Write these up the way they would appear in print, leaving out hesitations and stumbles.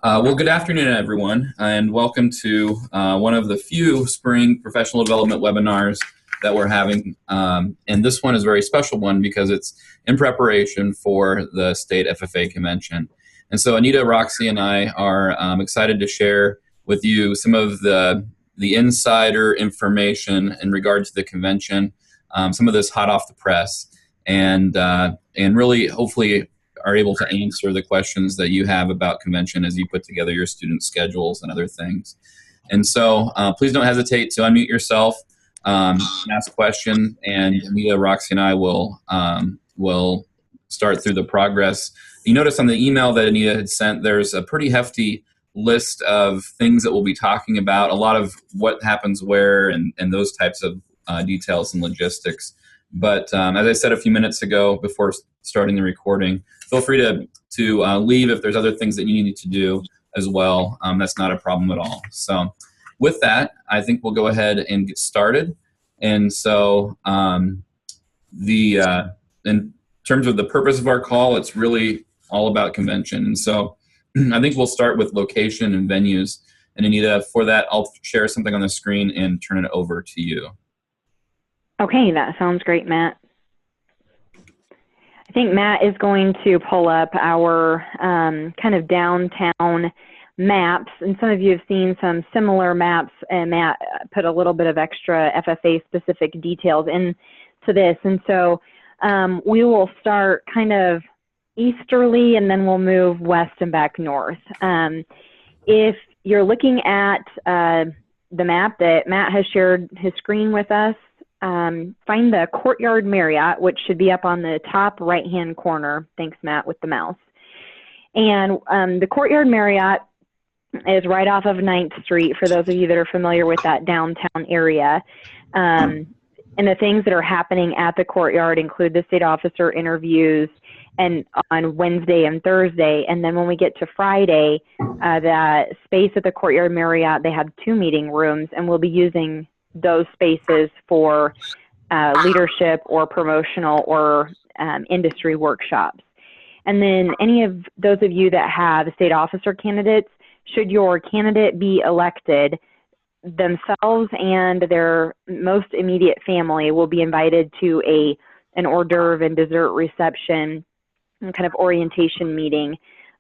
Well, good afternoon, everyone, and welcome to one of the few spring professional development webinars that we're having. And this one is a very special one because it's in preparation for the state FFA convention. And so Anita, Roxy, and I are excited to share with you some of the insider information in regard to the convention, some of this hot off the press, and really hopefully are able to answer the questions that you have about convention as you put together your student schedules and other things. And so please don't hesitate to unmute yourself, ask a question, and Anita, Roxy, and I will start through the progress. You notice on the email that Anita had sent, there's a pretty hefty list of things that we'll be talking about, a lot of what happens where and those types of details and logistics. But as I said a few minutes ago before starting the recording, feel free to leave if there's other things that you need to do as well. That's not a problem at all. So with that, I think we'll go ahead and get started. And so in terms of the purpose of our call, it's really all about convention. And so I think we'll start with location and venues. And Anita, for that, I'll share something on the screen and turn it over to you. Okay, that sounds great, Matt. I think Matt is going to pull up our kind of downtown maps, and some of you have seen some similar maps, and Matt put a little bit of extra FFA-specific details into this. And so we will start kind of easterly, and then we'll move west and back north. If you're looking at the map that Matt has shared his screen with us, find the Courtyard Marriott, which should be up on the top right-hand corner. Thanks, Matt, with the mouse. And the Courtyard Marriott is right off of 9th Street, for those of you that are familiar with that downtown area. And the things that are happening at the Courtyard include the state officer interviews and on Wednesday and Thursday. And then when we get to Friday, that space at the Courtyard Marriott, they have 2 meeting rooms, and we'll be using those spaces for leadership or promotional or industry workshops. And then any of those of you that have state officer candidates, should your candidate be elected, themselves and their most immediate family will be invited to an hors d'oeuvre and dessert reception and kind of orientation meeting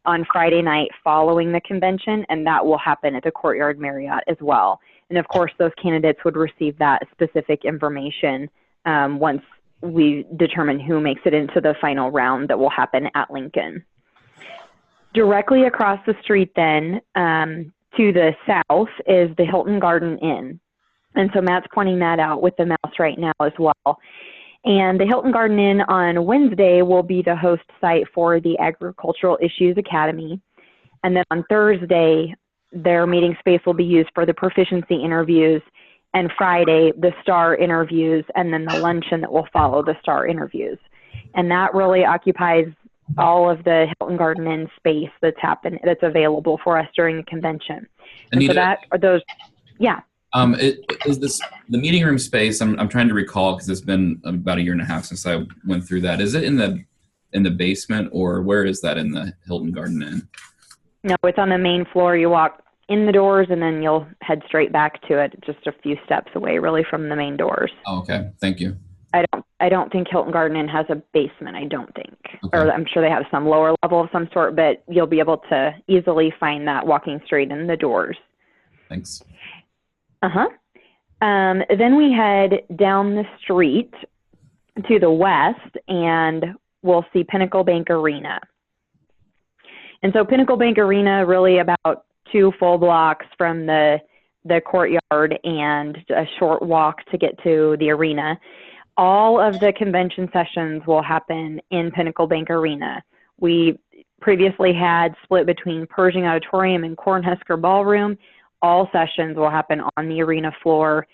on Friday night following the convention, and that will happen at the Courtyard Marriott as well. And of course, those candidates would receive that specific information once we determine who makes it into the final round that will happen at Lincoln. Directly across the street then, to the south, is the Hilton Garden Inn. And so Matt's pointing that out with the mouse right now as well. And the Hilton Garden Inn on Wednesday will be the host site for the Agricultural Issues Academy. And then on Thursday, their meeting space will be used for the proficiency interviews, and Friday, the STAR interviews, and then the luncheon that will follow the STAR interviews. And that really occupies all of the Hilton Garden Inn space that's available for us during the convention. And Anita, so that are those, yeah. Is this the meeting room space? I'm trying to recall because it's been about 1.5 years since I went through that. Is it in the basement, or where is that in the Hilton Garden Inn? No, it's on the main floor. You walk in the doors, and then you'll head straight back to it, just a few steps away, really, from the main doors. Oh, okay. Thank you. I don't think Hilton Garden Inn has a basement, I don't think. Okay. Or I'm sure they have some lower level of some sort, but you'll be able to easily find that walking straight in the doors. Thanks. Then we head down the street to the west, and we'll see Pinnacle Bank Arena. And so Pinnacle Bank Arena, really about 2 full blocks from the courtyard and a short walk to get to the arena. All of the convention sessions will happen in Pinnacle Bank Arena. We previously had split between Pershing Auditorium and Cornhusker Ballroom. All sessions will happen on the arena floor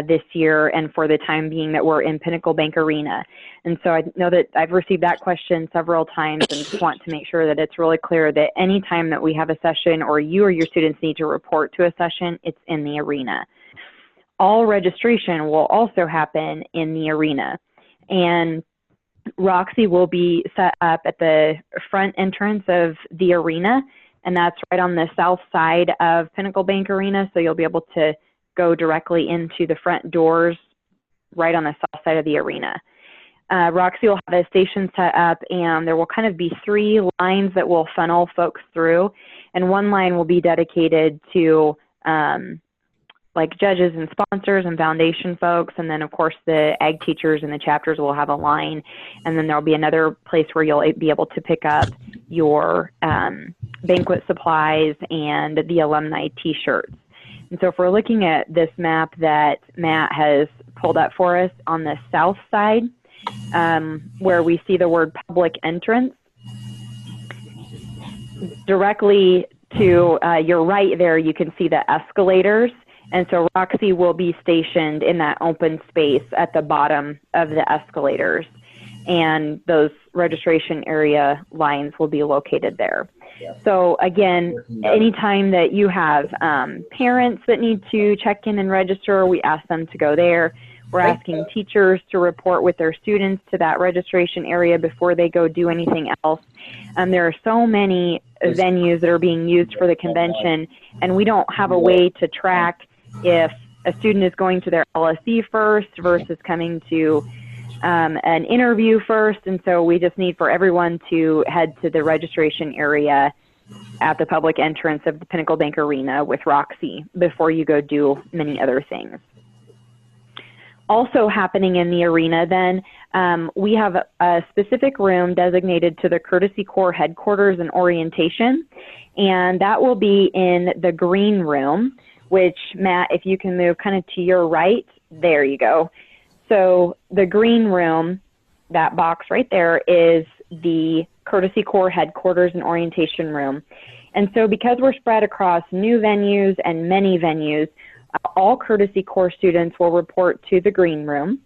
this year, and for the time being that we're in Pinnacle Bank Arena. And so I know that I've received that question several times, and just want to make sure that it's really clear that any time that we have a session or you or your students need to report to a session, it's in the arena. All registration will also happen in the arena. And Roxy will be set up at the front entrance of the arena and that's right on the south side of Pinnacle Bank Arena, so you'll be able to go directly into the front doors right on the south side of the arena. Roxy will have a station set up, and there will kind of be 3 lines that will funnel folks through, and one line will be dedicated to like judges and sponsors and foundation folks, and then of course the ag teachers and the chapters will have a line, and then there'll be another place where you'll be able to pick up your banquet supplies and the alumni t-shirts. And so if we're looking at this map that Matt has pulled up for us on the south side, where we see the word public entrance, directly to your right there, you can see the escalators. And so Roxy will be stationed in that open space at the bottom of the escalators. And those registration area lines will be located there. So again, anytime that you have parents that need to check in and register, we ask them to go there. We're asking teachers to report with their students to that registration area before they go do anything else. There are so many venues that are being used for the convention, and we don't have a way to track if a student is going to their LSE first versus coming to an interview first. And so we just need for everyone to head to the registration area at the public entrance of the Pinnacle Bank Arena with Roxy before you go do many other things. Also happening in the arena then, we have a specific room designated to the Courtesy Corps headquarters and orientation, and that will be in the green room, which, Matt, if you can move kind of to your right, there you go. So the green room, that box right there, is the Courtesy Corps headquarters and orientation room. And so because we're spread across new venues and many venues, all Courtesy Corps students will report to the green room,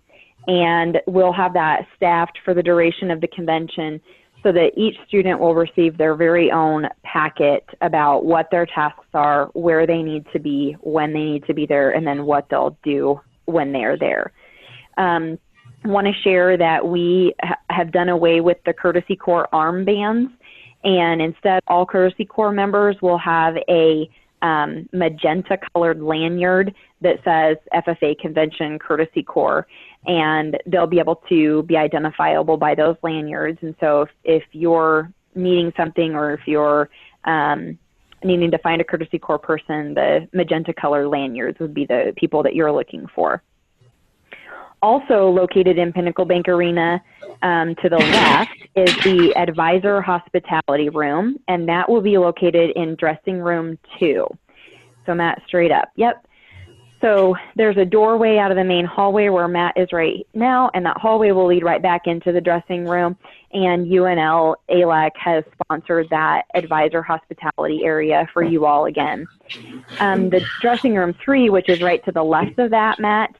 and we'll have that staffed for the duration of the convention so that each student will receive their very own packet about what their tasks are, where they need to be, when they need to be there, and then what they'll do when they're there. I want to share that we have done away with the Courtesy Corps armbands, and instead all Courtesy Corps members will have a magenta colored lanyard that says FFA Convention Courtesy Corps, and they'll be able to be identifiable by those lanyards. And so if you're needing something, or if you're needing to find a Courtesy Corps person, the magenta color lanyards would be the people that you're looking for. Also located in Pinnacle Bank Arena to the left is the Advisor Hospitality Room, and that will be located in Dressing Room 2. So Matt, straight up. Yep. So there's a doorway out of the main hallway where Matt is right now, and that hallway will lead right back into the dressing room, and UNL ALEC has sponsored that Advisor Hospitality area for you all again. The Dressing Room 3, which is right to the left of that, Matt,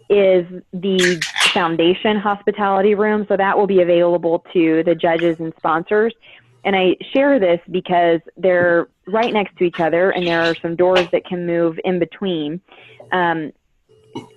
is the Foundation Hospitality Room, so that will be available to the judges and sponsors. And I share this because they're right next to each other, and there are some doors that can move in between. If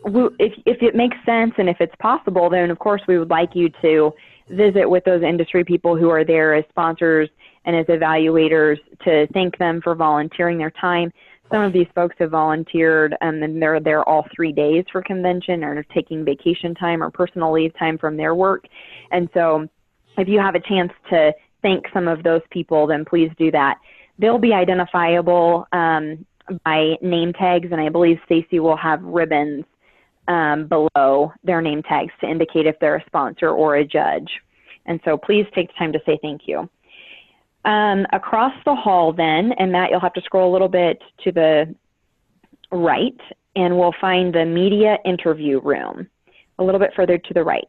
it makes sense and if it's possible, then of course we would like you to visit with those industry people who are there as sponsors and as evaluators to thank them for volunteering their time. Some of these folks have volunteered and they're there all 3 days for convention, or taking vacation time or personal leave time from their work. And so if you have a chance to thank some of those people, then please do that. They'll be identifiable by name tags, and I believe Stacy will have ribbons below their name tags to indicate if they're a sponsor or a judge. And so please take the time to say thank you. Across the hall then, and Matt, you'll have to scroll a little bit to the right, and we'll find the media interview room a little bit further to the right.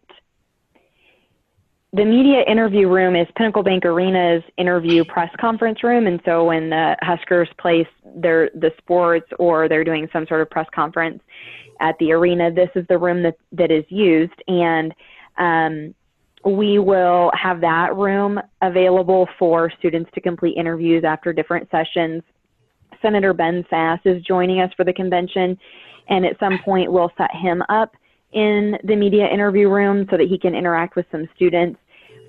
The media interview room is Pinnacle Bank Arena's interview press conference room, and so when the Huskers play the sports or they're doing some sort of press conference at the arena, this is the room that is used, and we will have that room available for students to complete interviews after different sessions. Senator Ben Sass is joining us for the convention, and at some point we'll set him up in the media interview room so that he can interact with some students.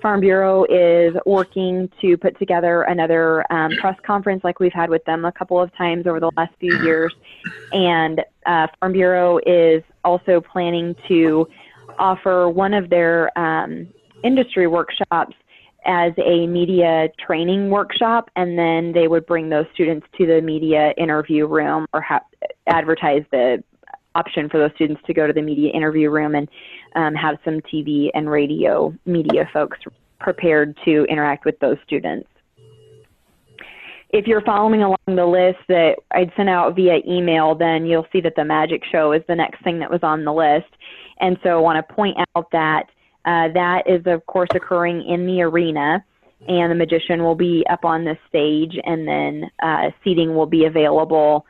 Farm Bureau is working to put together another press conference like we've had with them a couple of times over the last few years. And Farm Bureau is also planning to offer one of their industry workshops as a media training workshop, and then they would bring those students to the media interview room or advertise the option for those students to go to the media interview room and have some TV and radio media folks prepared to interact with those students. If you're following along the list that I'd sent out via email, then you'll see that the magic show is the next thing that was on the list. And so I want to point out that that is, of course, occurring in the arena, and the magician will be up on the stage, and then seating will be available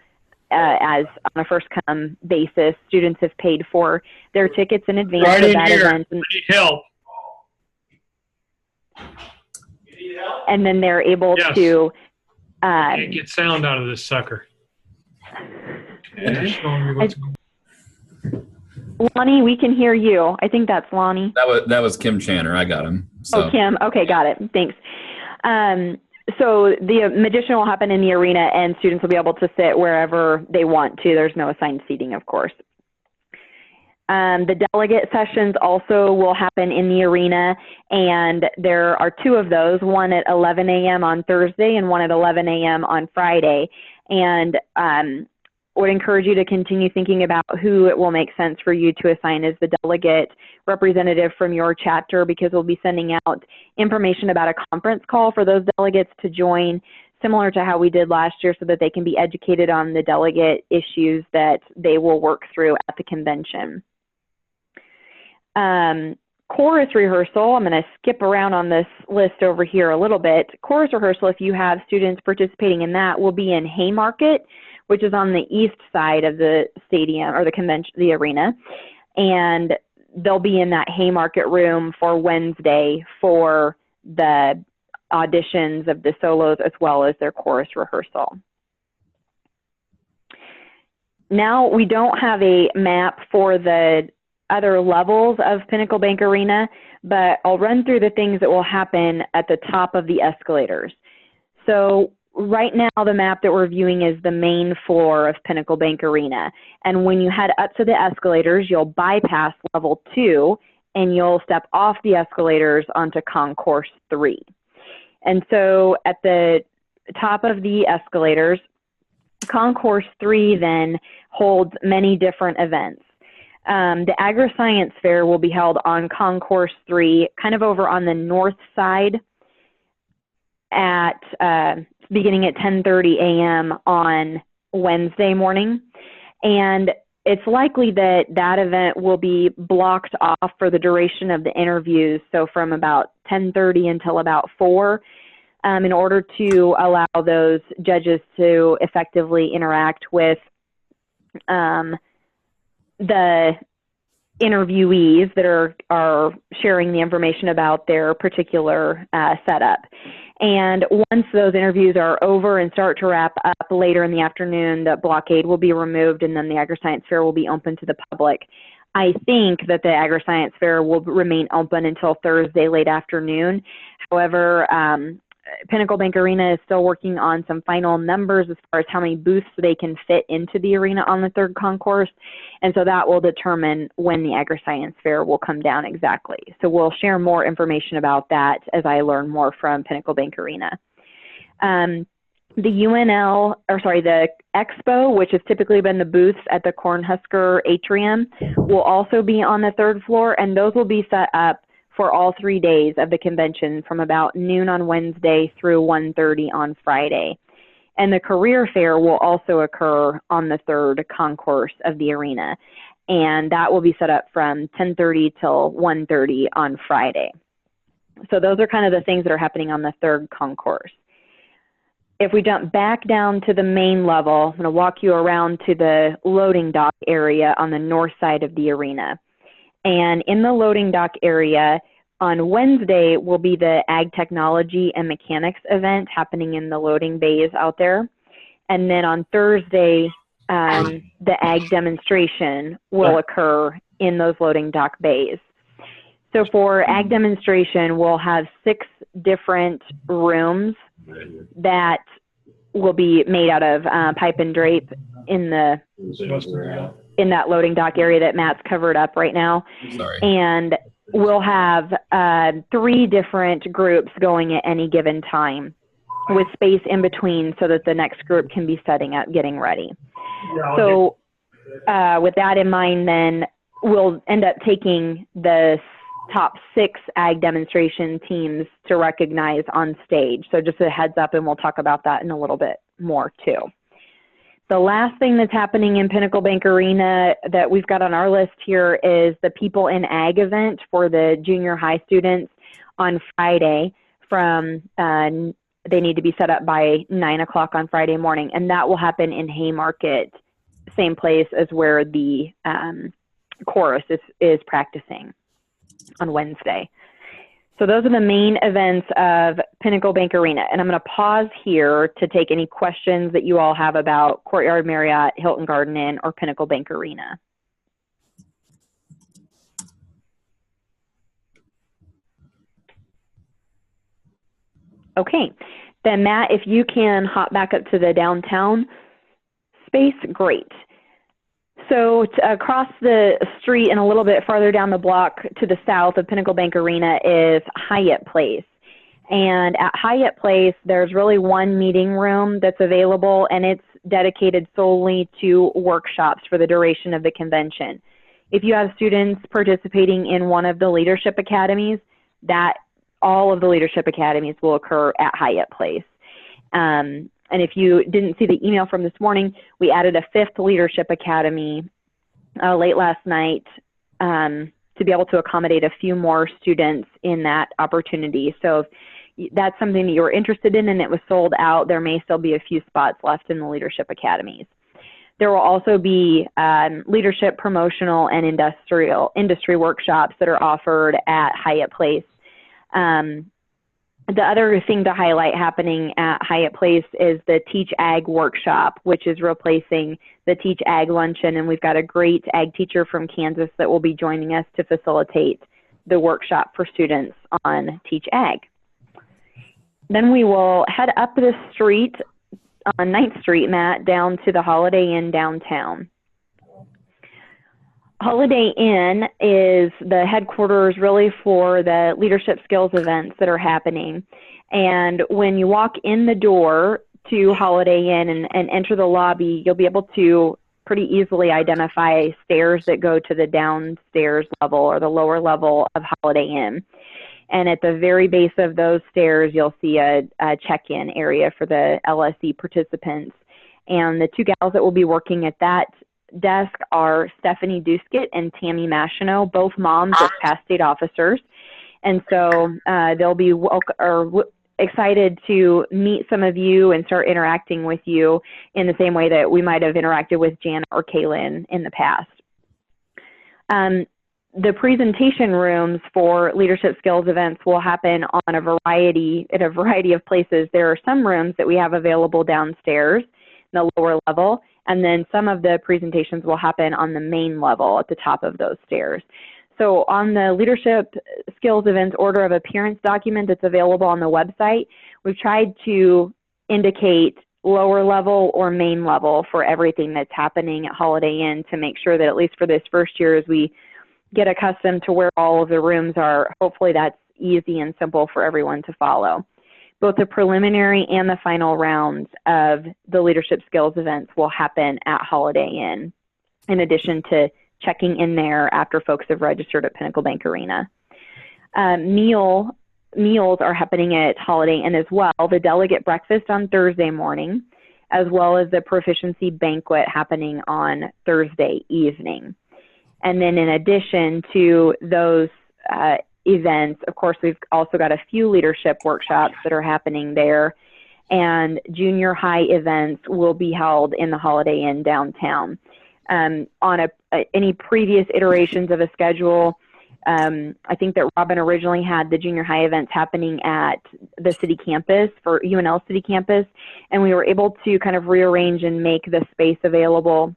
as on a first-come basis. Students have paid for their tickets in advance right of in that here. event. I need help. And then they're able Yes. to Can't get sound out of this sucker. Just showing me what's going on. Lonnie, we can hear you. I think that's Lonnie. That was Kim Channer. I got him. So. Oh, Kim. Okay, got it. Thanks. So the magician will happen in the arena, and students will be able to sit wherever they want to. There's no assigned seating, of course. The delegate sessions also will happen in the arena, and there are two of those, one at 11 a.m. on Thursday and one at 11 a.m. on Friday. And would encourage you to continue thinking about who it will make sense for you to assign as the delegate representative from your chapter, because we'll be sending out information about a conference call for those delegates to join, similar to how we did last year, so that they can be educated on the delegate issues that they will work through at the convention. Chorus rehearsal, I'm going to skip around on this list over here a little bit. Chorus rehearsal, if you have students participating in that, will be in Haymarket, which is on the east side of the stadium or the convention, the arena. And they'll be in that Haymarket room for Wednesday for the auditions of the solos as well as their chorus rehearsal. Now, we don't have a map for the other levels of Pinnacle Bank Arena, but I'll run through the things that will happen at the top of the escalators. So right now, the map that we're viewing is the main floor of Pinnacle Bank Arena. And when you head up to the escalators, you'll bypass level 2 and you'll step off the escalators onto Concourse 3. And so at the top of the escalators, Concourse 3 then holds many different events. The Agri-Science Fair will be held on Concourse 3, kind of over on the north side at beginning at 10:30 a.m. on Wednesday morning. And it's likely that that event will be blocked off for the duration of the interviews, so from about 10:30 until about 4, in order to allow those judges to effectively interact with the interviewees that are sharing the information about their particular setup. And once those interviews are over and start to wrap up later in the afternoon, the blockade will be removed, and then the Agri-Science Fair will be open to the public. I think that the Agri-Science Fair will remain open until Thursday late afternoon. However, Pinnacle Bank Arena is still working on some final numbers as far as how many booths they can fit into the arena on the third concourse. And so that will determine when the Agri-Science Fair will come down exactly. So we'll share more information about that as I learn more from Pinnacle Bank Arena. The the Expo, which has typically been the booths at the Cornhusker Atrium, will also be on the third floor, and those will be set up for all 3 days of the convention from about noon on Wednesday through 1:30 on Friday. And the career fair will also occur on the third concourse of the arena. And that will be set up from 10:30 till 1:30 on Friday. So those are kind of the things that are happening on the third concourse. If we jump back down to the main level, I'm going to walk you around to the loading dock area on the north side of the arena. And in the loading dock area, on Wednesday will be the Ag Technology and Mechanics event happening in the loading bays out there. And then on Thursday, the Ag demonstration will occur in those loading dock bays. So for ag demonstration, we'll have 6 different rooms that will be made out of pipe and drape in that loading dock area that Matt's covered up right now. Sorry. And we'll have 3 different groups going at any given time with space in between so that the next group can be setting up, getting ready. So with that in mind, then we'll end up taking the top 6 ag demonstration teams to recognize on stage. So just a heads up, and we'll talk about that in a little bit more too. The last thing that's happening in Pinnacle Bank Arena that we've got on our list here is the People in Ag event for the junior high students on Friday from, they need to be set up by 9 o'clock on Friday morning, and that will happen in Haymarket, same place as where the chorus is practicing on Wednesday. So those are the main events of Pinnacle Bank Arena. And I'm going to pause here to take any questions that you all have about Courtyard Marriott, Hilton Garden Inn, or Pinnacle Bank Arena. Okay, then Matt, if you can hop back up to the downtown space, great. So across the street and a little bit farther down the block to the south of Pinnacle Bank Arena is Hyatt Place. And at Hyatt Place, there's really one meeting room that's available, and it's dedicated solely to workshops for the duration of the convention. If you have students participating in one of the leadership academies, all of the leadership academies will occur at Hyatt Place. And if you didn't see the email from this morning, we added a 5th leadership academy late last night to be able to accommodate a few more students in that opportunity. So if that's something that you're interested in and it was sold out, there may still be a few spots left in the leadership academies. There will also be leadership, promotional, and industry workshops that are offered at Hyatt Place. The other thing to highlight happening at Hyatt Place is the Teach Ag workshop, which is replacing the Teach Ag luncheon. And we've got a great ag teacher from Kansas that will be joining us to facilitate the workshop for students on Teach Ag. Then we will head up the street on 9th Street, Matt, down to the Holiday Inn downtown. Holiday Inn is the headquarters really for the leadership skills events that are happening. And when you walk in the door to Holiday Inn and enter the lobby, you'll be able to pretty easily identify stairs that go to the downstairs level or the lower level of Holiday Inn. And at the very base of those stairs, you'll see a check-in area for the LSE participants. And the 2 gals that will be working at that desk are Stephanie Duskett and Tammy Machino, both moms of past state officers. And so they'll be excited to meet some of you and start interacting with you in the same way that we might have interacted with Jana or Kaylin in the past. The presentation rooms for leadership skills events will happen on at a variety of places. There are some rooms that we have available downstairs in the lower level, and then some of the presentations will happen on the main level at the top of those stairs. So on the leadership skills events order of appearance document that's available on the website, we've tried to indicate lower level or main level for everything that's happening at Holiday Inn to make sure that at least for this first year, as we get accustomed to where all of the rooms are, hopefully that's easy and simple for everyone to follow. Both the preliminary and the final rounds of the leadership skills events will happen at Holiday Inn, in addition to checking in there after folks have registered at Pinnacle Bank Arena. Meals are happening at Holiday Inn as well. The delegate breakfast on Thursday morning, as well as the proficiency banquet happening on Thursday evening. And then in addition to those events, of course, we've also got a few leadership workshops that are happening there, and junior high events will be held in the Holiday Inn downtown. On any previous iterations of a schedule, I think that Robin originally had the junior high events happening at the city campus, for UNL city campus, and we were able to kind of rearrange and make the space available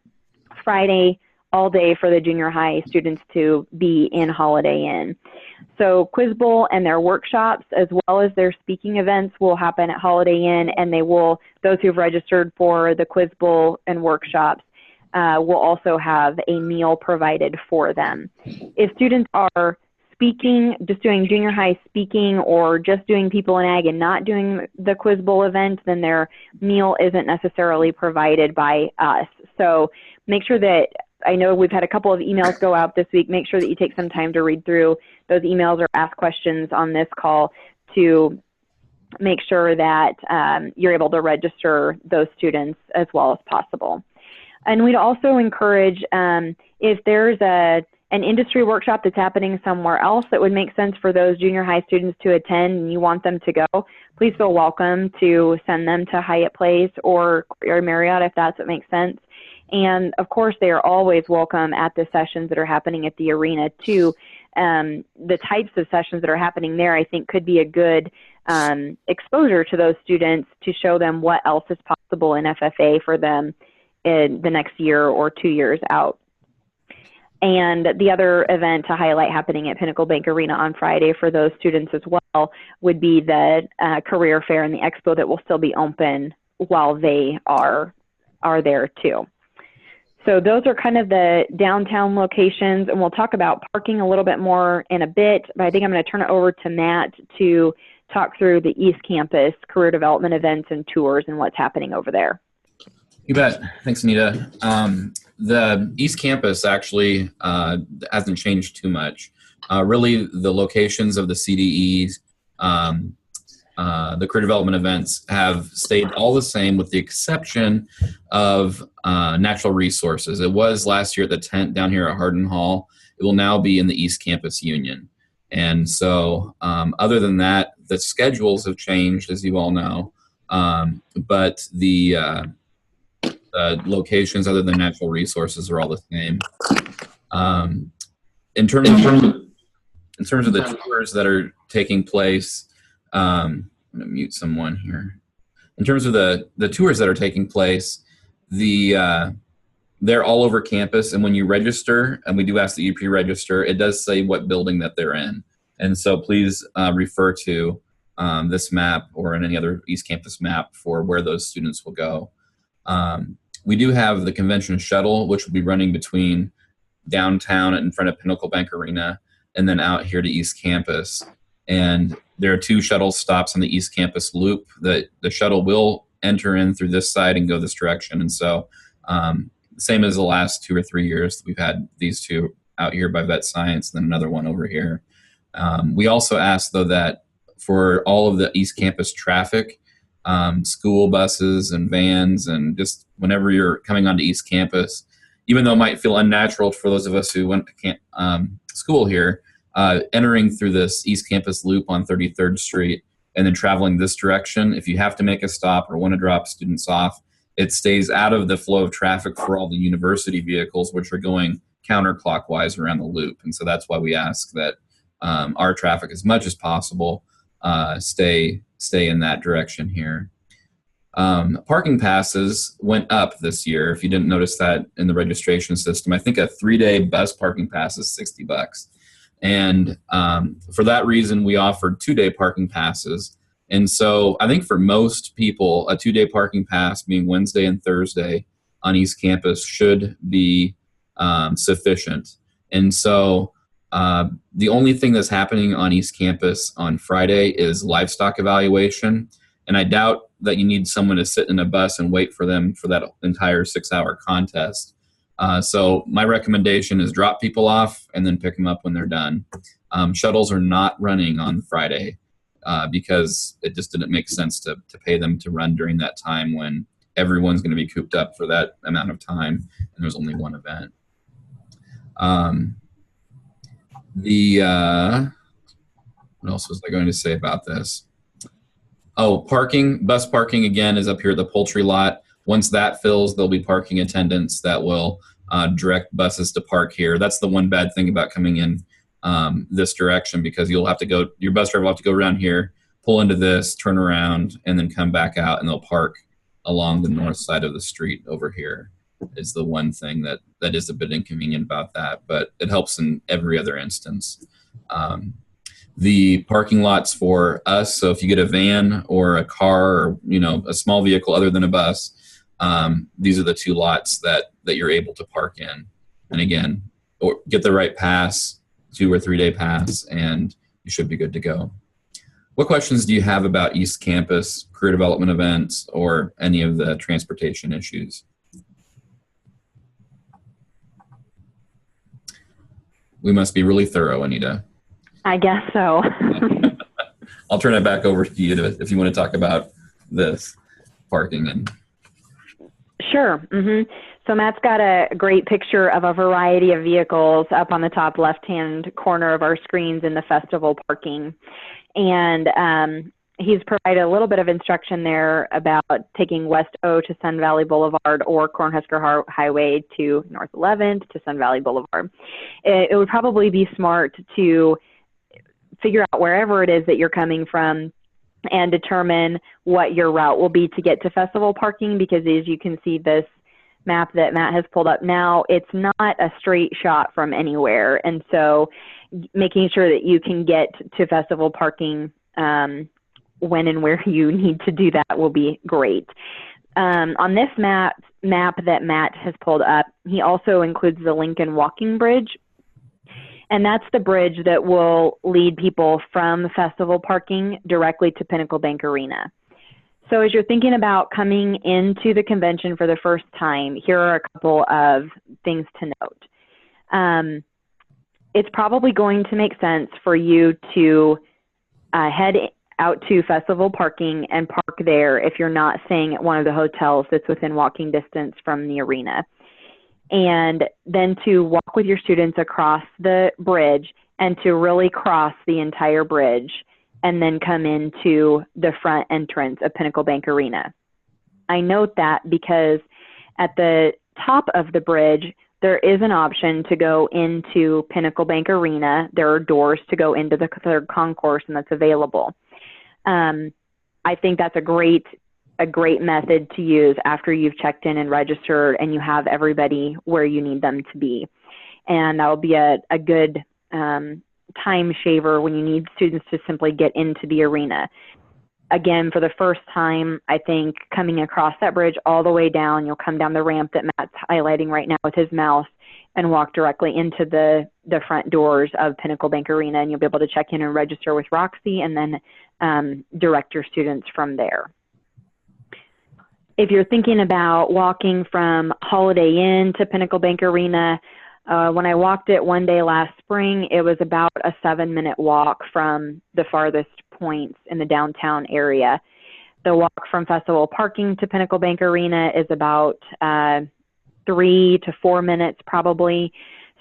Friday all day for the junior high students to be in Holiday Inn. So Quiz Bowl and their workshops, as well as their speaking events, will happen at Holiday Inn, and those who've registered for the Quiz Bowl and workshops will also have a meal provided for them. If students are speaking, just doing junior high speaking, or just doing People in Ag and not doing the Quiz Bowl event, then their meal isn't necessarily provided by us. So make sure that, I know we've had a couple of emails go out this week, make sure that you take some time to read through those emails or ask questions on this call to make sure that you're able to register those students as well as possible. And we'd also encourage, if there's an industry workshop that's happening somewhere else that would make sense for those junior high students to attend and you want them to go, please feel welcome to send them to Hyatt Place or Marriott if that's what makes sense. And of course, they are always welcome at the sessions that are happening at the arena too. The types of sessions that are happening there, I think, could be a good exposure to those students to show them what else is possible in FFA for them in the next year or 2 years out. And the other event to highlight happening at Pinnacle Bank Arena on Friday for those students as well would be the career fair and the expo that will still be open while they are there too. So those are kind of the downtown locations, and we'll talk about parking a little bit more in a bit, but I think I'm going to turn it over to Matt to talk through the East Campus career development events and tours and what's happening over there. You bet. Thanks, Anita. The East Campus actually hasn't changed too much. Really, the locations of the CDEs, the career development events have stayed all the same with the exception of natural resources. It was last year at the tent down here at Hardin Hall. It will now be in the East Campus Union. And so other than that, the schedules have changed, as you all know, but the locations other than natural resources are all the same. In terms of the tours that are taking place, I'm going to mute someone here. In terms of the tours that are taking place, they're all over campus, and when you register, and we do ask that you pre-register, it does say what building that they're in. And so please refer to this map or in any other East Campus map for where those students will go. We do have the convention shuttle, which will be running between downtown in front of Pinnacle Bank Arena and then out here to East Campus. And there are 2 shuttle stops on the East Campus loop. The shuttle will enter in through this side and go this direction. And so same as the last 2 or 3 years, we've had these 2 out here by Vet Science and then another one over here. We also ask, though, that for all of the East Campus traffic, school buses and vans, and just whenever you're coming onto East Campus, even though it might feel unnatural for those of us who went to school here, entering through this East Campus loop on 33rd Street and then traveling this direction, if you have to make a stop or want to drop students off, it stays out of the flow of traffic for all the university vehicles, which are going counterclockwise around the loop. And so that's why we ask that our traffic, as much as possible, stay in that direction here. Parking passes went up this year. If you didn't notice that in the registration system, I think a 3-day bus parking pass is $60. And for that reason, we offered 2-day parking passes. And so I think for most people, a 2-day parking pass, being Wednesday and Thursday on East Campus, should be sufficient. And so the only thing that's happening on East Campus on Friday is livestock evaluation. And I doubt that you need someone to sit in a bus and wait for them for that entire 6-hour contest. So my recommendation is drop people off and then pick them up when they're done. Shuttles are not running on Friday because it just didn't make sense to pay them to run during that time when everyone's going to be cooped up for that amount of time and there's only one event. What else was I going to say about this? Oh, parking, bus parking again is up here at the poultry lot. Once that fills, there'll be parking attendants that will direct buses to park here. That's the one bad thing about coming in this direction, because you'll have to go, your bus driver will have to go around here, pull into this, turn around, and then come back out, and they'll park along the north side of the street over here. is the one thing that is a bit inconvenient about that, but it helps in every other instance. The parking lots for us, so if you get a van or a car or a small vehicle other than a bus, these are the two lots that you're able to park in. And again, or get the right pass, 2 or 3 day pass, and you should be good to go. What questions do you have about East Campus, career development events, or any of the transportation issues? We must be really thorough, Anita. I guess so. I'll turn it back over to you if you want to talk about this parking. Sure. So Matt's got a great picture of a variety of vehicles up on the top left-hand corner of our screens in the festival parking. And he's provided a little bit of instruction there about taking West O to Sun Valley Boulevard or Cornhusker Highway to North 11th to Sun Valley Boulevard. It would probably be smart to figure out wherever it is that you're coming from and determine what your route will be to get to festival parking, because as you can see this map that Matt has pulled up now, it's not a straight shot from anywhere. And so making sure that you can get to festival parking when and where you need to do that will be great. On this map that Matt has pulled up, he also includes the Lincoln Walking Bridge. And that's the bridge that will lead people from festival parking directly to Pinnacle Bank Arena. So as you're thinking about coming into the convention for the first time, here are a couple of things to note. It's probably going to make sense for you to head out to festival parking and park there if you're not staying at one of the hotels that's within walking distance from the arena. And then to walk with your students across the bridge and to really cross the entire bridge and then come into the front entrance of Pinnacle Bank Arena. I note that because at the top of the bridge, there is an option to go into Pinnacle Bank Arena. There are doors to go into the third concourse, and that's available. I think that's a great method to use after you've checked in and registered and you have everybody where you need them to be. And that will be a good time shaver when you need students to simply get into the arena. Again, for the first time, I think coming across that bridge all the way down, you'll come down the ramp that Matt's highlighting right now with his mouse and walk directly into the front doors of Pinnacle Bank Arena, and you'll be able to check in and register with Roxy and then direct your students from there. If you're thinking about walking from Holiday Inn to Pinnacle Bank Arena, when I walked it one day last spring, it was about a 7-minute walk from the farthest points in the downtown area. The walk from festival parking to Pinnacle Bank Arena is about 3 to 4 minutes probably.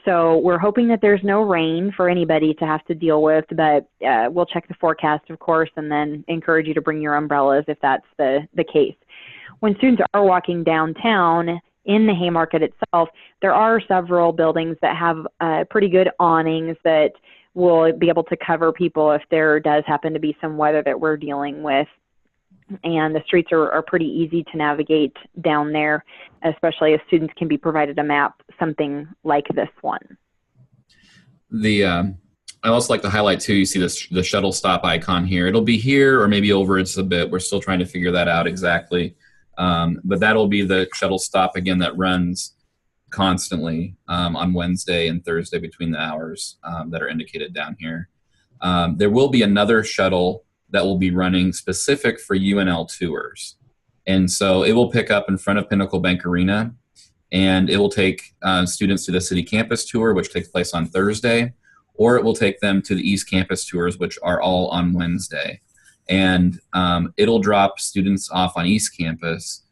So we're hoping that there's no rain for anybody to have to deal with, but we'll check the forecast, of course, and then encourage you to bring your umbrellas if that's the case. When students are walking downtown in the Haymarket itself, there are several buildings that have pretty good awnings that will be able to cover people if there does happen to be some weather that we're dealing with. And the streets are pretty easy to navigate down there, especially if students can be provided a map, something like this one. I also like to highlight too, you see the shuttle stop icon here. It'll be here or maybe over it's a bit. We're still trying to figure that out exactly. But that'll be the shuttle stop again that runs constantly on Wednesday and Thursday between the hours that are indicated down here. There will be another shuttle that will be running specific for UNL tours. And so it will pick up in front of Pinnacle Bank Arena, and it will take students to the city campus tour, which takes place on Thursday, or it will take them to the East Campus tours, which are all on Wednesday. And it'll drop students off on East Campus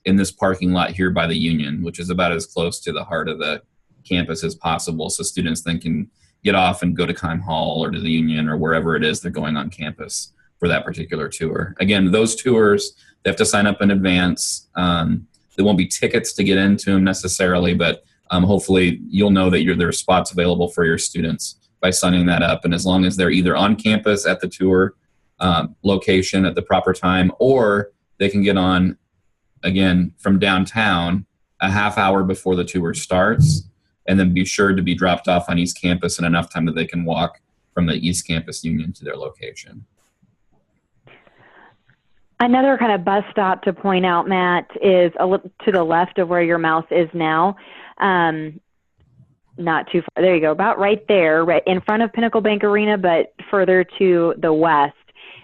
in this parking lot here by the Union, which is about as close to the heart of the campus as possible, so students then can get off and go to Kime Hall or to the Union or wherever it is they're going on campus for that particular tour. Again, those tours, they have to sign up in advance. There won't be tickets to get into them necessarily, but hopefully you'll know that there are spots available for your students by signing that up. And as long as they're either on campus at the tour location at the proper time, or they can get on, again, from downtown a half hour before the tour starts, and then be sure to be dropped off on East Campus in enough time that they can walk from the East Campus Union to their location. Another kind of bus stop to point out, Matt, is a little to the left of where your mouse is now. Not too far. There you go. About right there, right in front of Pinnacle Bank Arena, but further to the west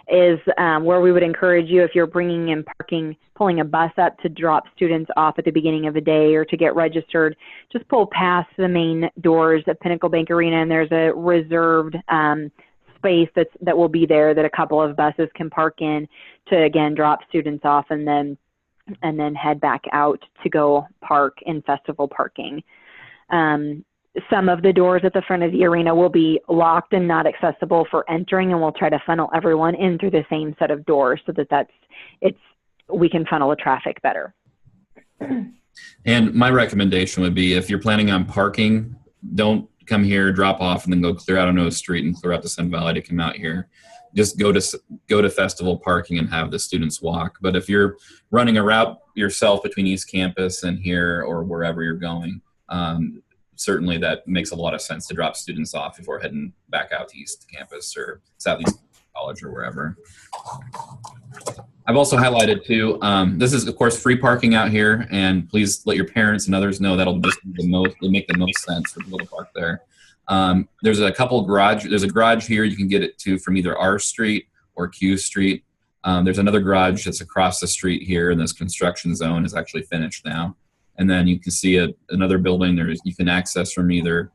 is where we would encourage you, if you're bringing in parking, pulling a bus up to drop students off at the beginning of the day or to get registered, just pull past the main doors of Pinnacle Bank Arena, and there's a reserved space that will be there that a couple of buses can park in to, again, drop students off and then head back out to go park in festival parking. Some of the doors at the front of the arena will be locked and not accessible for entering, and we'll try to funnel everyone in through the same set of doors so that we can funnel the traffic better. And my recommendation would be, if you're planning on parking, don't come here, drop off, and then go clear out on O Street and clear out to Sun Valley to come out here. Just go to festival parking and have the students walk. But if you're running a route yourself between East Campus and here or wherever you're going, certainly that makes a lot of sense to drop students off before heading back out to East Campus or Southeast College or wherever. I've also highlighted too, this is of course free parking out here, and please let your parents and others know that'll just make the most sense for people to park there. There's a garage here you can get it to from either R Street or Q Street. There's another garage that's across the street here, and this construction zone is actually finished now. And then you can see another building there you can access from either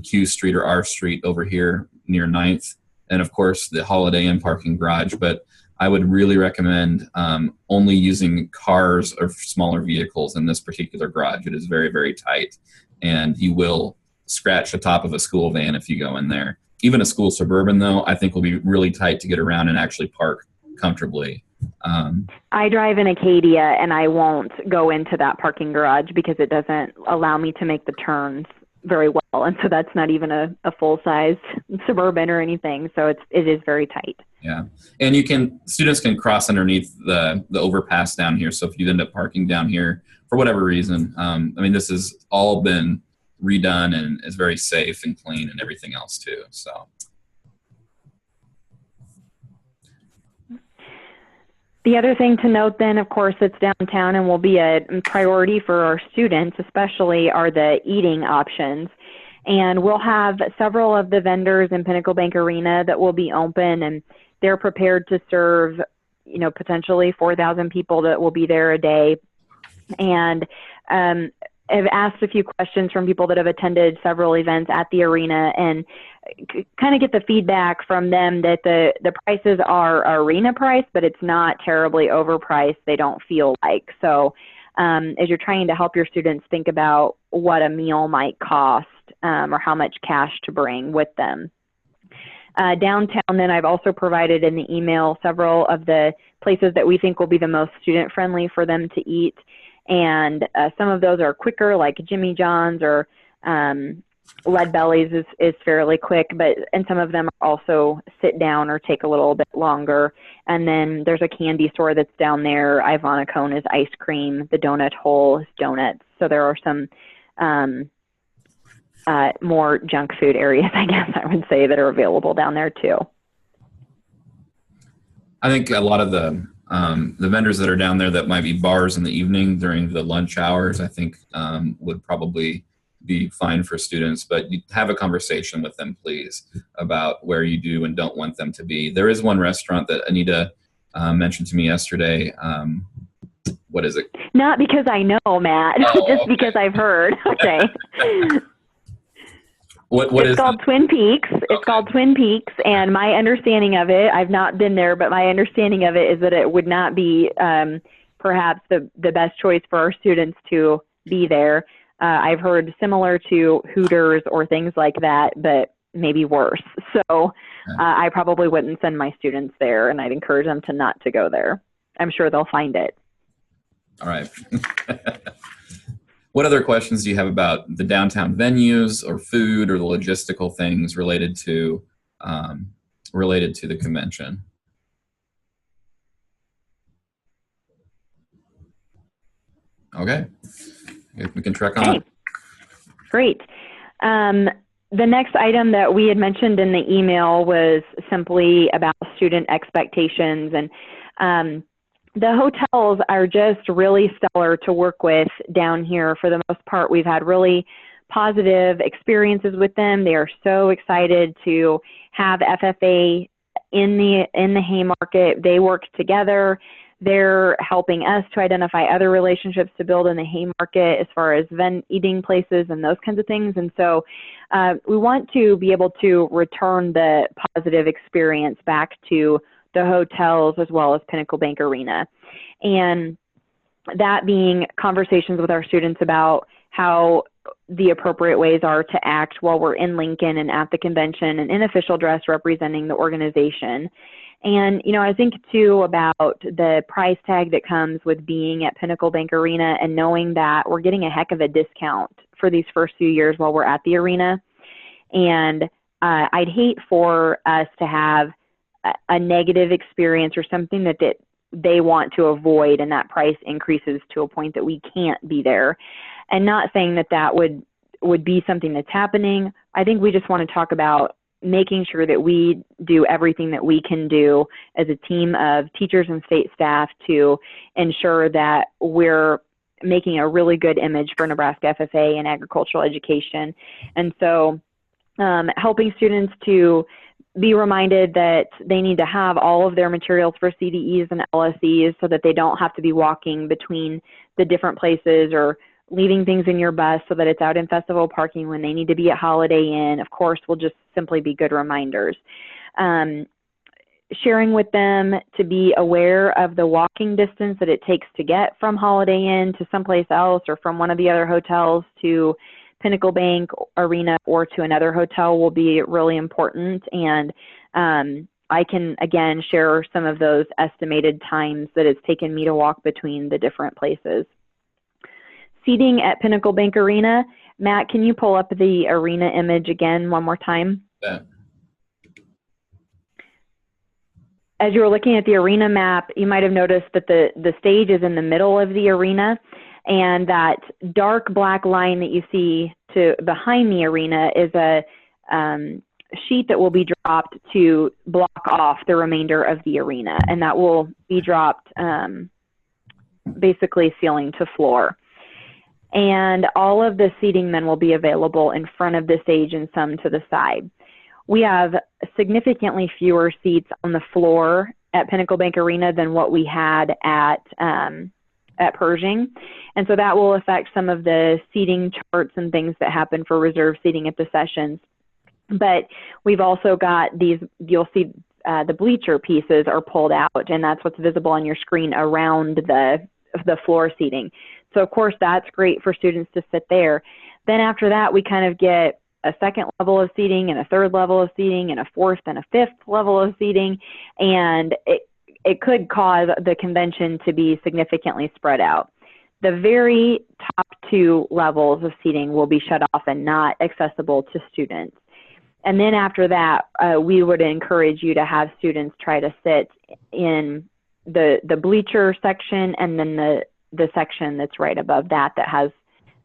Q Street or R Street over here near 9th. And of course the Holiday Inn parking garage. But I would really recommend only using cars or smaller vehicles in this particular garage. It is very, very tight, and you will scratch the top of a school van if you go in there. Even a school Suburban, though, I think will be really tight to get around and actually park comfortably. I drive in Acadia, and I won't go into that parking garage because it doesn't allow me to make the turns very well, and so that's not even a full-size Suburban or anything. So it is very tight. Yeah, and students can cross underneath the overpass down here. So if you end up parking down here for whatever reason, I mean, this has all been redone and is very safe and clean and everything else too. So. The other thing to note then, of course, it's downtown and will be a priority for our students, especially, are the eating options. And we'll have several of the vendors in Pinnacle Bank Arena that will be open, and they're prepared to serve, potentially 4,000 people that will be there a day. And I've asked a few questions from people that have attended several events at the arena, and kind of get the feedback from them that the prices are arena price, but it's not terribly overpriced, they don't feel like. So as you're trying to help your students think about what a meal might cost or how much cash to bring with them. Downtown, then, I've also provided in the email several of the places that we think will be the most student-friendly for them to eat. And some of those are quicker, like Jimmy John's or Lead Bellies is fairly quick, and some of them are also sit down or take a little bit longer. And then there's a candy store that's down there. Ivana Cone is ice cream. The Donut Hole is donuts. So there are some more junk food areas, I guess I would say, that are available down there too. I think a lot of the vendors that are down there that might be bars in the evening during the lunch hours, I think would probably be fine for students, but you have a conversation with them, please, about where you do and don't want them to be. There is one restaurant that Anita mentioned to me yesterday. What is it? Not because I know, Matt, just okay. Because I've heard. Okay. It's called Twin Peaks. It's Okay. called Twin Peaks, and my understanding of it, I've not been there, but my understanding of it is that it would not be perhaps the best choice for our students to be there. I've heard similar to Hooters or things like that, but maybe worse. So I probably wouldn't send my students there, and I'd encourage them not to go there. I'm sure they'll find it. All right. What other questions do you have about the downtown venues or food or the logistical things related to the convention? Okay. If we can track on. Okay, great. The next item that we had mentioned in the email was simply about student expectations. And the hotels are just really stellar to work with down here. For the most part, we've had really positive experiences with them. They are so excited to have FFA in the Haymarket. They work together. They're helping us to identify other relationships to build in the Haymarket as far as eating places and those kinds of things. And so we want to be able to return the positive experience back to the hotels as well as Pinnacle Bank Arena. And that being conversations with our students about how the appropriate ways are to act while we're in Lincoln and at the convention and in official dress representing the organization. And, you know, I think too about the price tag that comes with being at Pinnacle Bank Arena and knowing that we're getting a heck of a discount for these first few years while we're at the arena. And I'd hate for us to have a negative experience or something that they want to avoid, and that price increases to a point that we can't be there. And not saying that that would be something that's happening. I think we just want to talk about making sure that we do everything that we can do as a team of teachers and state staff to ensure that we're making a really good image for Nebraska FFA and agricultural education. And so helping students to be reminded that they need to have all of their materials for CDEs and LSEs so that they don't have to be walking between the different places or leaving things in your bus so that it's out in festival parking when they need to be at Holiday Inn, of course, will just simply be good reminders. Sharing with them to be aware of the walking distance that it takes to get from Holiday Inn to someplace else or from one of the other hotels to Pinnacle Bank Arena or to another hotel will be really important. And I can, again, share some of those estimated times that it's taken me to walk between the different places. Seating at Pinnacle Bank Arena. Matt, can you pull up the arena image again one more time? Yeah. As you were looking at the arena map, you might have noticed that the stage is in the middle of the arena, and that dark black line that you see to behind the arena is a sheet that will be dropped to block off the remainder of the arena, and that will be dropped basically ceiling to floor. And all of the seating then will be available in front of the stage and some to the side. We have significantly fewer seats on the floor at Pinnacle Bank Arena than what we had at Pershing. And so that will affect some of the seating charts and things that happen for reserve seating at the sessions. But we've also got these, you'll see the bleacher pieces are pulled out, and that's what's visible on your screen around the floor seating. So of course that's great for students to sit there. Then after that, we kind of get a second level of seating and a third level of seating and a fourth and a fifth level of seating. And it could cause the convention to be significantly spread out. The very top two levels of seating will be shut off and not accessible to students. And then after that, we would encourage you to have students try to sit in the bleacher section and then the section that's right above that has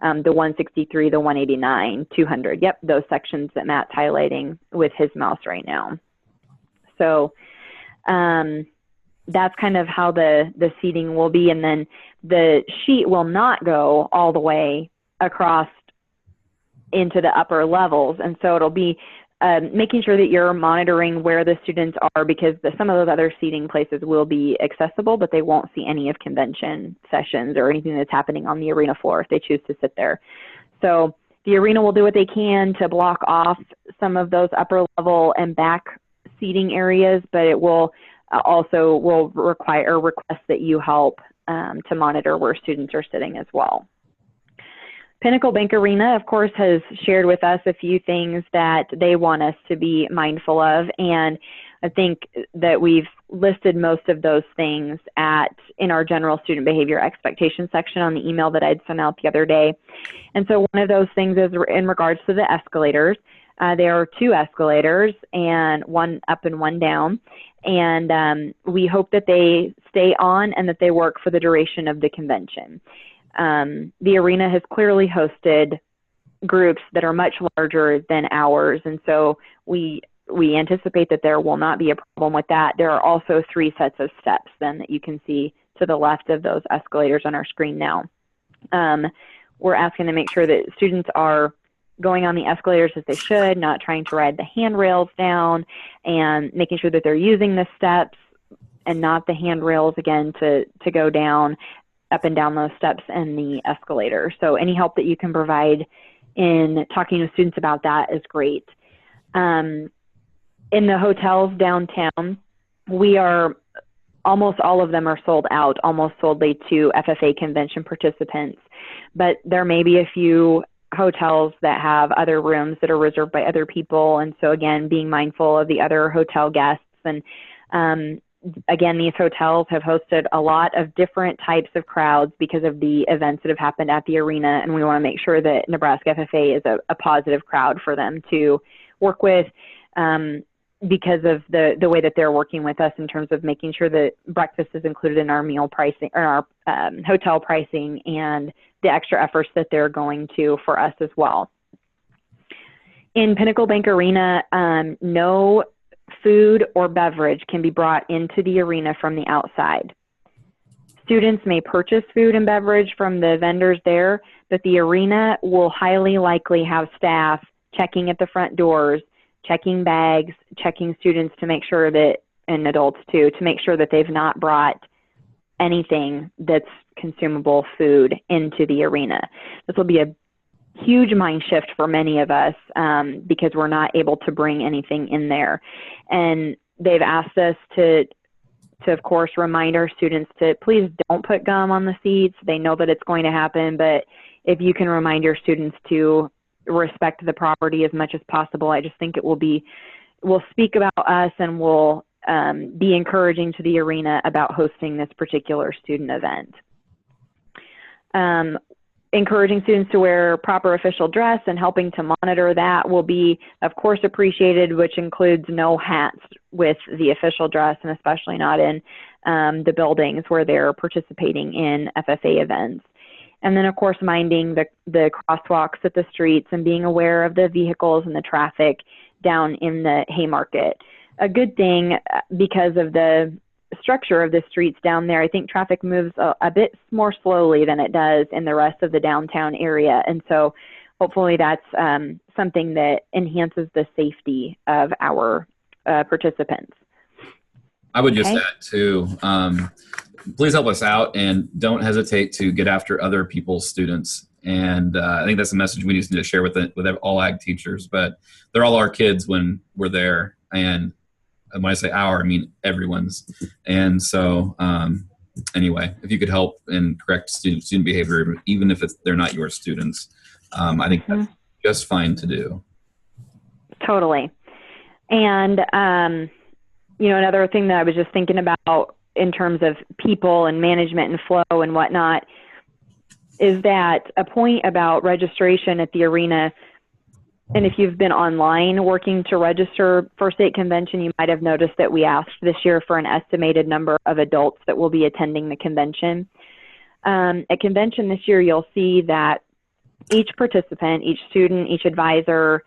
the 163, the 189, 200. Yep, those sections that Matt's highlighting with his mouse right now. So that's kind of how the seating will be. And then the sheet will not go all the way across into the upper levels. And so it'll be making sure that you're monitoring where the students are, because some of those other seating places will be accessible, but they won't see any of convention sessions or anything that's happening on the arena floor if they choose to sit there. So the arena will do what they can to block off some of those upper level and back seating areas, but it will also require or request that you help to monitor where students are sitting as well. Pinnacle Bank Arena, of course, has shared with us a few things that they want us to be mindful of, and I think that we've listed most of those things in our general student behavior expectation section on the email that I'd sent out the other day. And so one of those things is in regards to the escalators. There are two escalators, and one up and one down, and we hope that they stay on and that they work for the duration of the convention. The arena has clearly hosted groups that are much larger than ours, and so we anticipate that there will not be a problem with that. There are also 3 sets of steps then that you can see to the left of those escalators on our screen now. We're asking to make sure that students are going on the escalators as they should, not trying to ride the handrails down, and making sure that they're using the steps and not the handrails again to go down, up and down those steps and the escalator. So any help that you can provide in talking to students about that is great. In the hotels downtown, almost all of them are sold out, almost solely to FFA convention participants. But there may be a few hotels that have other rooms that are reserved by other people. And so again, being mindful of the other hotel guests. And again, these hotels have hosted a lot of different types of crowds because of the events that have happened at the arena. And we want to make sure that Nebraska FFA is a positive crowd for them to work with, because of the way that they're working with us in terms of making sure that breakfast is included in our meal pricing or our hotel pricing, and the extra efforts that they're going to for us as well. In Pinnacle Bank Arena, no food or beverage can be brought into the arena from the outside. Students may purchase food and beverage from the vendors there, but the arena will highly likely have staff checking at the front doors, checking bags, checking students to make sure that, and adults too, to make sure that they've not brought anything that's consumable food into the arena. This will be a huge mind shift for many of us, because we're not able to bring anything in there. And they've asked us to of course remind our students to please don't put gum on the seats. They know that it's going to happen, but if you can remind your students to respect the property as much as possible, I just think it will speak about us, and will be encouraging to the arena about hosting this particular student event. Encouraging students to wear proper official dress and helping to monitor that will be, of course, appreciated, which includes no hats with the official dress, and especially not in the buildings where they're participating in FFA events. And then, of course, minding the crosswalks at the streets and being aware of the vehicles and the traffic down in the Haymarket. A good thing, because of the structure of the streets down there, I think traffic moves a bit more slowly than it does in the rest of the downtown area. And so hopefully that's something that enhances the safety of our participants. I would just add too, please help us out, and don't hesitate to get after other people's students. And I think that's a message we need to share with all ag teachers, but they're all our kids when we're there. And when I say our, I mean everyone's. And so anyway, if you could help and correct student behavior, even if they're not your students, I think that's just fine to do. Totally. And, another thing that I was just thinking about in terms of people and management and flow and whatnot is that a point about registration at the arena. And if you've been online working to register for state convention, you might have noticed that we asked this year for an estimated number of adults that will be attending the convention. At convention this year, you'll see that each participant, each student, each advisor,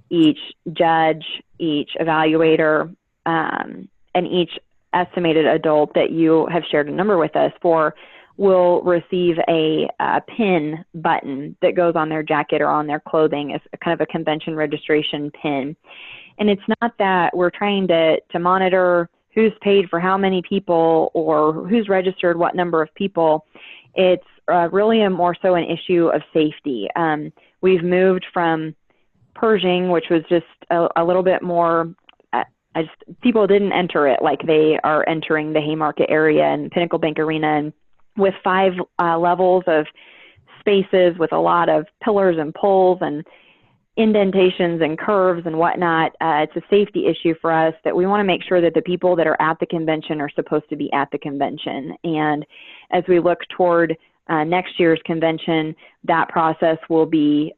each judge, each evaluator, and each estimated adult that you have shared a number with us for will receive a pin button that goes on their jacket or on their clothing as a kind of a convention registration pin. And it's not that we're trying to monitor who's paid for how many people or who's registered what number of people. It's really more so an issue of safety. We've moved from Pershing, which was just a little bit more, people didn't enter it like they are entering the Haymarket area and Pinnacle Bank Arena, and with 5 levels of spaces with a lot of pillars and poles and indentations and curves and whatnot. It's a safety issue for us that we want to make sure that the people that are at the convention are supposed to be at the convention. And as we look toward next year's convention, that process will be,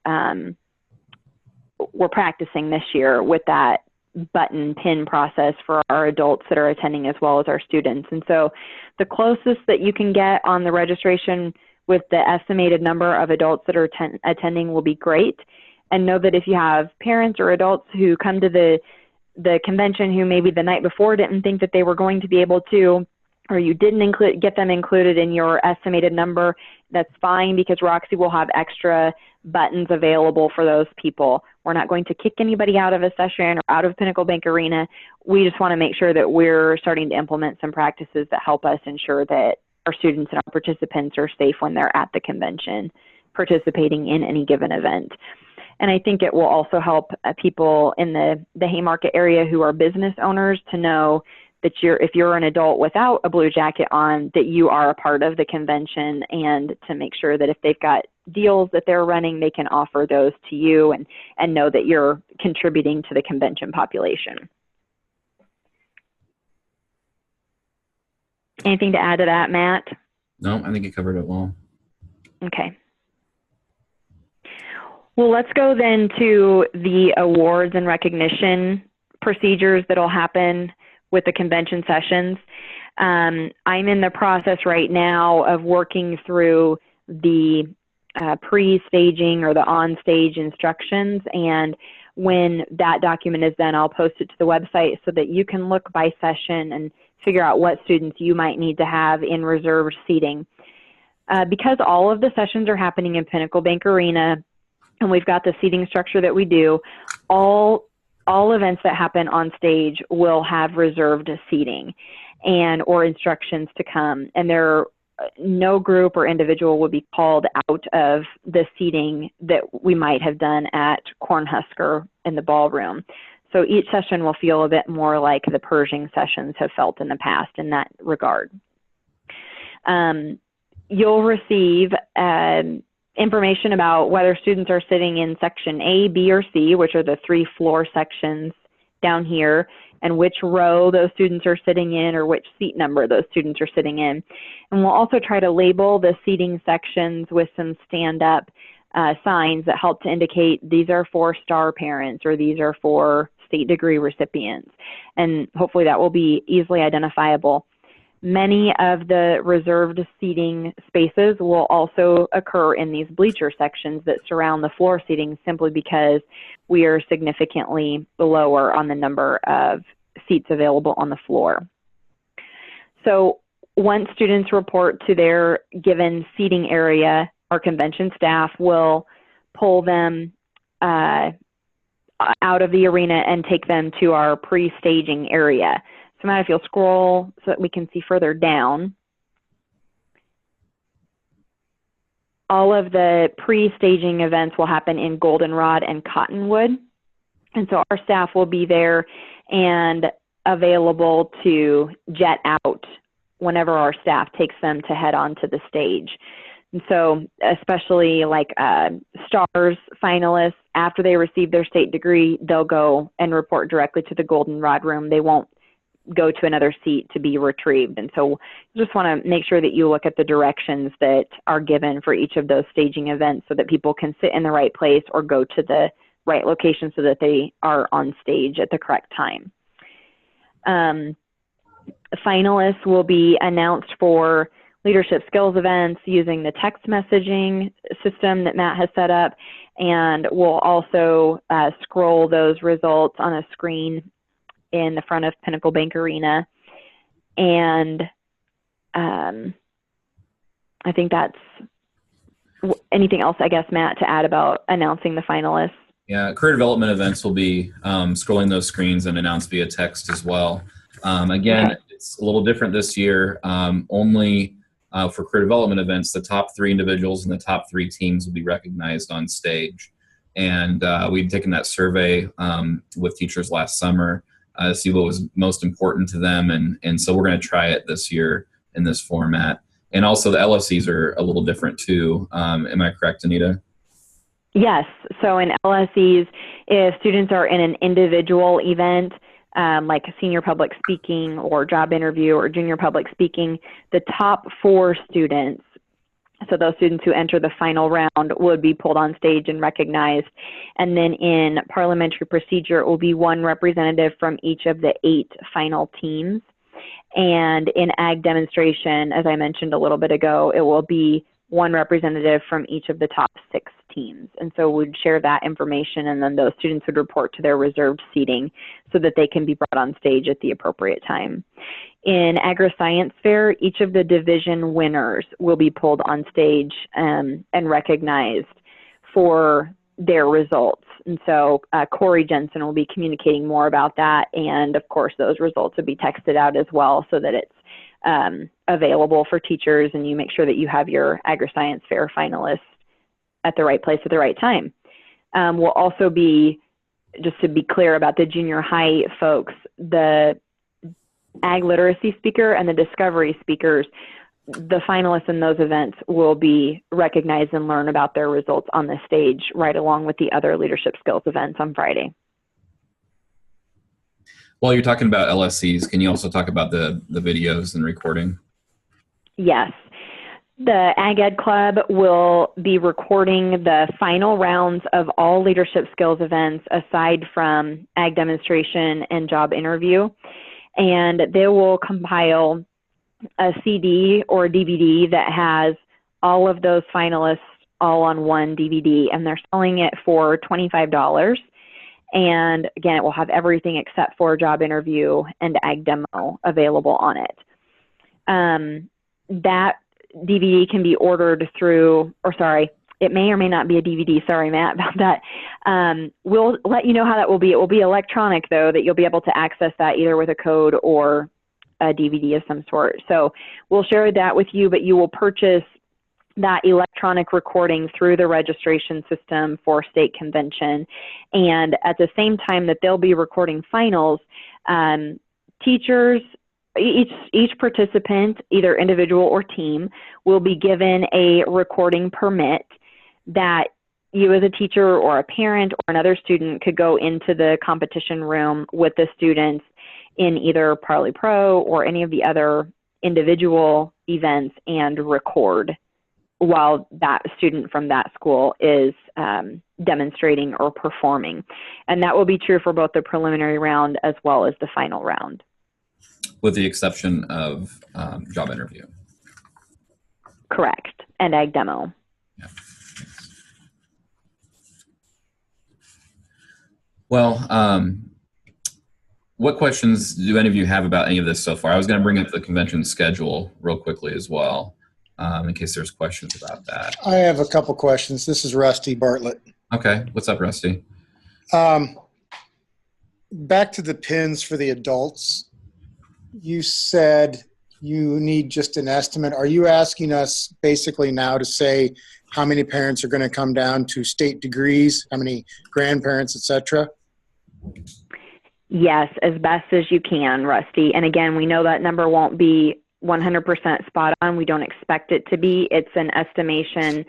we're practicing this year with that button pin process for our adults that are attending as well as our students. And so the closest that you can get on the registration with the estimated number of adults that are attending will be great. And know that if you have parents or adults who come to the convention who maybe the night before didn't think that they were going to be able to, or you didn't get them included in your estimated number, that's fine, because Roxy will have extra buttons available for those people. We're not going to kick anybody out of a session or out of Pinnacle Bank Arena. We just want to make sure that we're starting to implement some practices that help us ensure that our students and our participants are safe when they're at the convention participating in any given event. And I think it will also help people in the Haymarket area who are business owners to know that if you're an adult without a blue jacket on, that you are a part of the convention, and to make sure that if they've got deals that they're running, they can offer those to you and know that you're contributing to the convention population. Anything to add to that, Matt? No, I think you covered it well. Okay. Well, let's go then to the awards and recognition procedures that'll happen with the convention sessions. I'm in the process right now of working through the pre-staging or the on-stage instructions, and when that document is done, I'll post it to the website so that you can look by session and figure out what students you might need to have in reserved seating. Because all of the sessions are happening in Pinnacle Bank Arena, and we've got the seating structure that we do, all events that happen on stage will have reserved seating or instructions to come. And no group or individual will be called out of the seating that we might have done at Cornhusker in the ballroom. So each session will feel a bit more like the Pershing sessions have felt in the past in that regard. You'll receive information about whether students are sitting in section A, B, or C, which are the 3 floor sections down here, and which row those students are sitting in, or which seat number those students are sitting in. And we'll also try to label the seating sections with some stand-up signs that help to indicate these are for star parents, or these are for state degree recipients. And hopefully that will be easily identifiable. Many of the reserved seating spaces will also occur in these bleacher sections that surround the floor seating, simply because we are significantly lower on the number of seats available on the floor. So once students report to their given seating area, our convention staff will pull them out of the arena and take them to our pre-staging area. So Matt, if you'll scroll so that we can see further down. All of the pre-staging events will happen in Goldenrod and Cottonwood. And so our staff will be there and available to jet out whenever our staff takes them to head on to the stage. And so especially like stars finalists, after they receive their state degree, they'll go and report directly to the Goldenrod room. They won't go to another seat to be retrieved. And so you just want to make sure that you look at the directions that are given for each of those staging events so that people can sit in the right place or go to the right location so that they are on stage at the correct time. Finalists will be announced for leadership skills events using the text messaging system that Matt has set up, and we'll also scroll those results on a screen in the front of Pinnacle Bank Arena. And I think that's anything else, I guess, Matt, to add about announcing the finalists? Yeah, career development events will be scrolling those screens and announced via text as well. Again, okay. It's a little different this year. Only for career development events, the top 3 individuals and the top 3 teams will be recognized on stage. And we'd taken that survey with teachers last summer to see what was most important to them. And so we're going to try it this year in this format. And also the LSEs are a little different too. Am I correct, Anita? Yes. So in LSEs, if students are in an individual event, like a senior public speaking or job interview or junior public speaking, the top 4 students, so those students who enter the final round, would be pulled on stage and recognized. And then in parliamentary procedure, it will be 1 representative from each of the 8 final teams. And in ag demonstration, as I mentioned a little bit ago, it will be one representative from each of the top 6 teams. And so we'd share that information, and then those students would report to their reserved seating so that they can be brought on stage at the appropriate time. In Agri-Science Fair, each of the division winners will be pulled on stage and recognized for their results. And so Corey Jensen will be communicating more about that. And of course, those results will be texted out as well so that it's available for teachers, and you make sure that you have your Agri-Science Fair finalists at the right place at the right time. We'll also be, just to be clear about the junior high folks, the ag literacy speaker and the discovery speakers, the finalists in those events will be recognized and learn about their results on the stage right along with the other leadership skills events on Friday. While you're talking about LSCs, can you also talk about the videos and recording? Yes. The Ag Ed Club will be recording the final rounds of all leadership skills events aside from ag demonstration and job interview. And they will compile a CD or a DVD that has all of those finalists all on one DVD, and they're selling it for $25. And again, it will have everything except for job interview and ag demo available on it. That DVD can be ordered through, or sorry, it may or may not be a DVD. Sorry, Matt, about that. We'll let you know how that will be. It will be electronic, though, that you'll be able to access that either with a code or a DVD of some sort. So we'll share that with you, but you will purchase that electronic recording through the registration system for state convention. And at the same time that they'll be recording finals, teachers, each participant, either individual or team, will be given a recording permit that you as a teacher or a parent or another student could go into the competition room with the students in either Parley Pro or any of the other individual events and record while that student from that school is demonstrating or performing. And that will be true for both the preliminary round as well as the final round. With the exception of job interview. Correct, and ag demo. Yeah. Well, what questions do any of you have about any of this so far? I was going to bring up the convention schedule real quickly as well, in case there's questions about that. I have a couple questions. This is Rusty Bartlett. Okay, what's up, Rusty? Back to the pins for the adults. You said you need just an estimate. Are you asking us basically now to say how many parents are going to come down to state degrees, how many grandparents, et cetera? Yes, as best as you can, Rusty. And again, we know that number won't be 100% spot on. We don't expect it to be. It's an estimation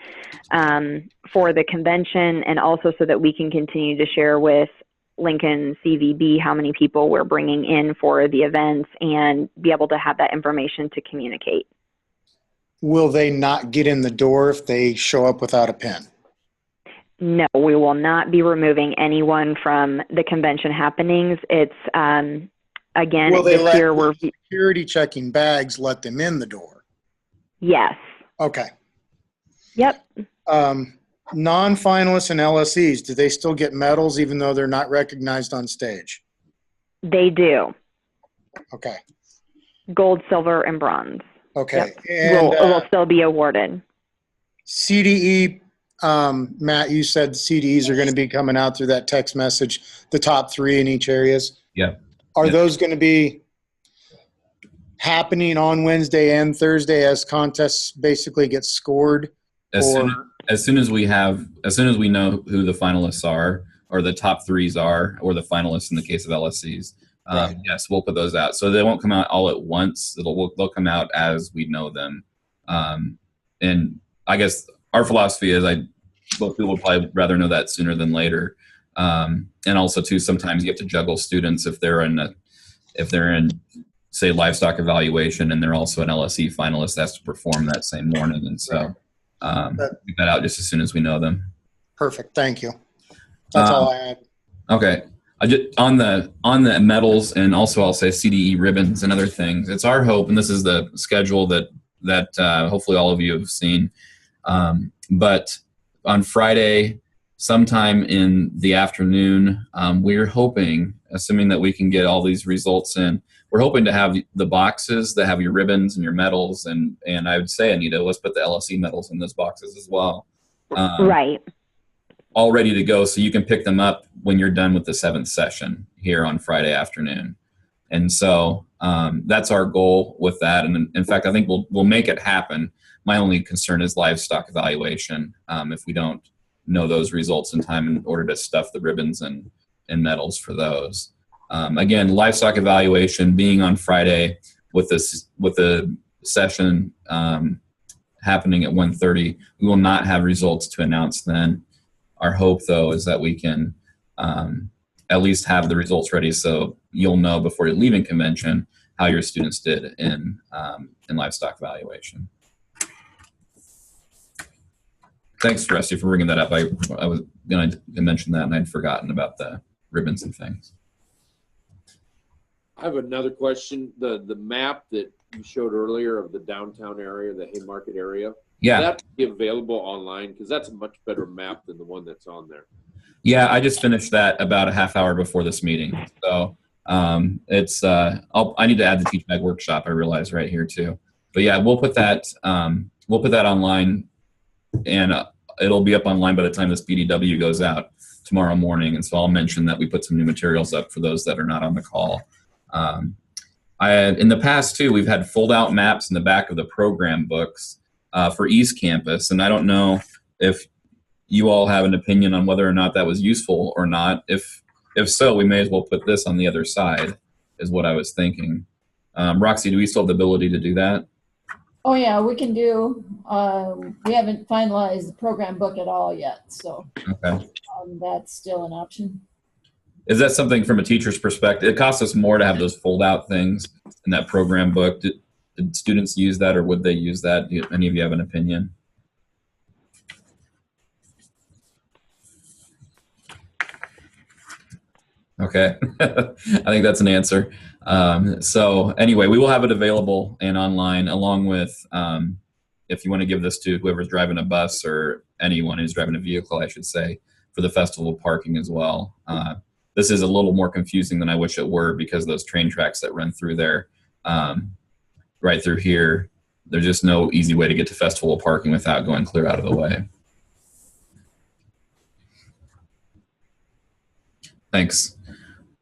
for the convention, and also so that we can continue to share with Lincoln CVB how many people we're bringing in for the events and be able to have that information to communicate. Will they not get in the door if they show up without a pin? No, we will not be removing anyone from the convention happenings. It's, again, will they this year we're security checking bags let them in the door? Yes. Okay. Yep. Non-finalists and LSEs, do they still get medals even though they're not recognized on stage? They do. Okay. Gold, silver, and bronze. Okay. Yep. And will still be awarded. CDE, Matt, you said CDEs are going to be coming out through that text message, the top 3 in each areas. Yeah. Are those going to be happening on Wednesday and Thursday as contests basically get scored? As soon as we know who the finalists are, or the top 3s are, or the finalists in the case of LSCs, right. Yes, we'll put those out. So they won't come out all at once. They'll come out as we know them. And I guess our philosophy is most people would probably rather know that sooner than later. And also too, sometimes you have to juggle students if they're in say livestock evaluation and they're also an LSE finalist that has to perform that same morning. And so we got out just as soon as we know them. Perfect. Thank you. That's all I had. Okay. On the medals, and also I'll say CDE ribbons and other things, it's our hope, and this is the schedule that hopefully all of you have seen, But on Friday, sometime in the afternoon, we're hoping, assuming that we can get all these results in, we're hoping to have the boxes that have your ribbons and your medals, and I would say, Anita, let's put the LSE medals in those boxes as well. Right. All ready to go, so you can pick them up when you're done with the 7th session here on Friday afternoon. And so that's our goal with that. And in fact, I think we'll make it happen. My only concern is livestock evaluation. If we don't know those results in time in order to stuff the ribbons and medals for those. Again, livestock evaluation being on Friday with the session happening at 1:30, we will not have results to announce then. Our hope, though, is that we can at least have the results ready so you'll know before you're leaving convention how your students did in livestock evaluation. Thanks, Rusty, for bringing that up. I was going to mention that, and I'd forgotten about the ribbons and things. I have another question. The map that you showed earlier of the downtown area, the Haymarket area, yeah, will that be available online? Because that's a much better map than the one that's on there. Yeah, I just finished that about a half hour before this meeting. So it's I need to add the Teach Mag workshop, I realize, right here too. But yeah, we'll put that online, and it'll be up online by the time this PDW goes out tomorrow morning. And so I'll mention that we put some new materials up for those that are not on the call. In the past too, we've had fold-out maps in the back of the program books for East Campus, and I don't know if you all have an opinion on whether or not that was useful or not. If so, we may as well put this on the other side, is what I was thinking. Roxy, do we still have the ability to do that? Oh yeah, we can do. We haven't finalized the program book at all yet, so okay. That's still an option. Is that something from a teacher's perspective? It costs us more to have those fold-out things in that program book. Did students use that, or would they use that? Do any of you have an opinion? Okay, I think that's an answer. So anyway, we will have it available and online, along with, if you want to give this to whoever's driving a bus or anyone who's driving a vehicle, I should say, for the festival parking as well. This is a little more confusing than I wish it were, because those train tracks that run through there, right through here, there's just no easy way to get to festival parking without going clear out of the way. Thanks.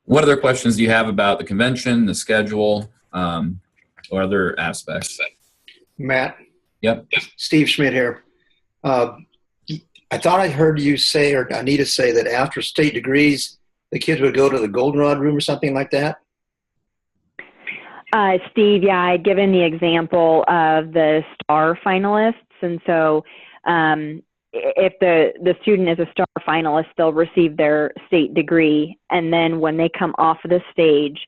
What other questions do you have about the convention, the schedule, or other aspects? Matt? Yep. Steve Schmidt here. I thought I heard you say, or Anita say, that after state degrees, the kids would go to the goldenrod room or something like that? Steve, yeah, I had given the example of the STAR finalists. And so if the student is a STAR finalist, they'll receive their state degree. And then when they come off of the stage,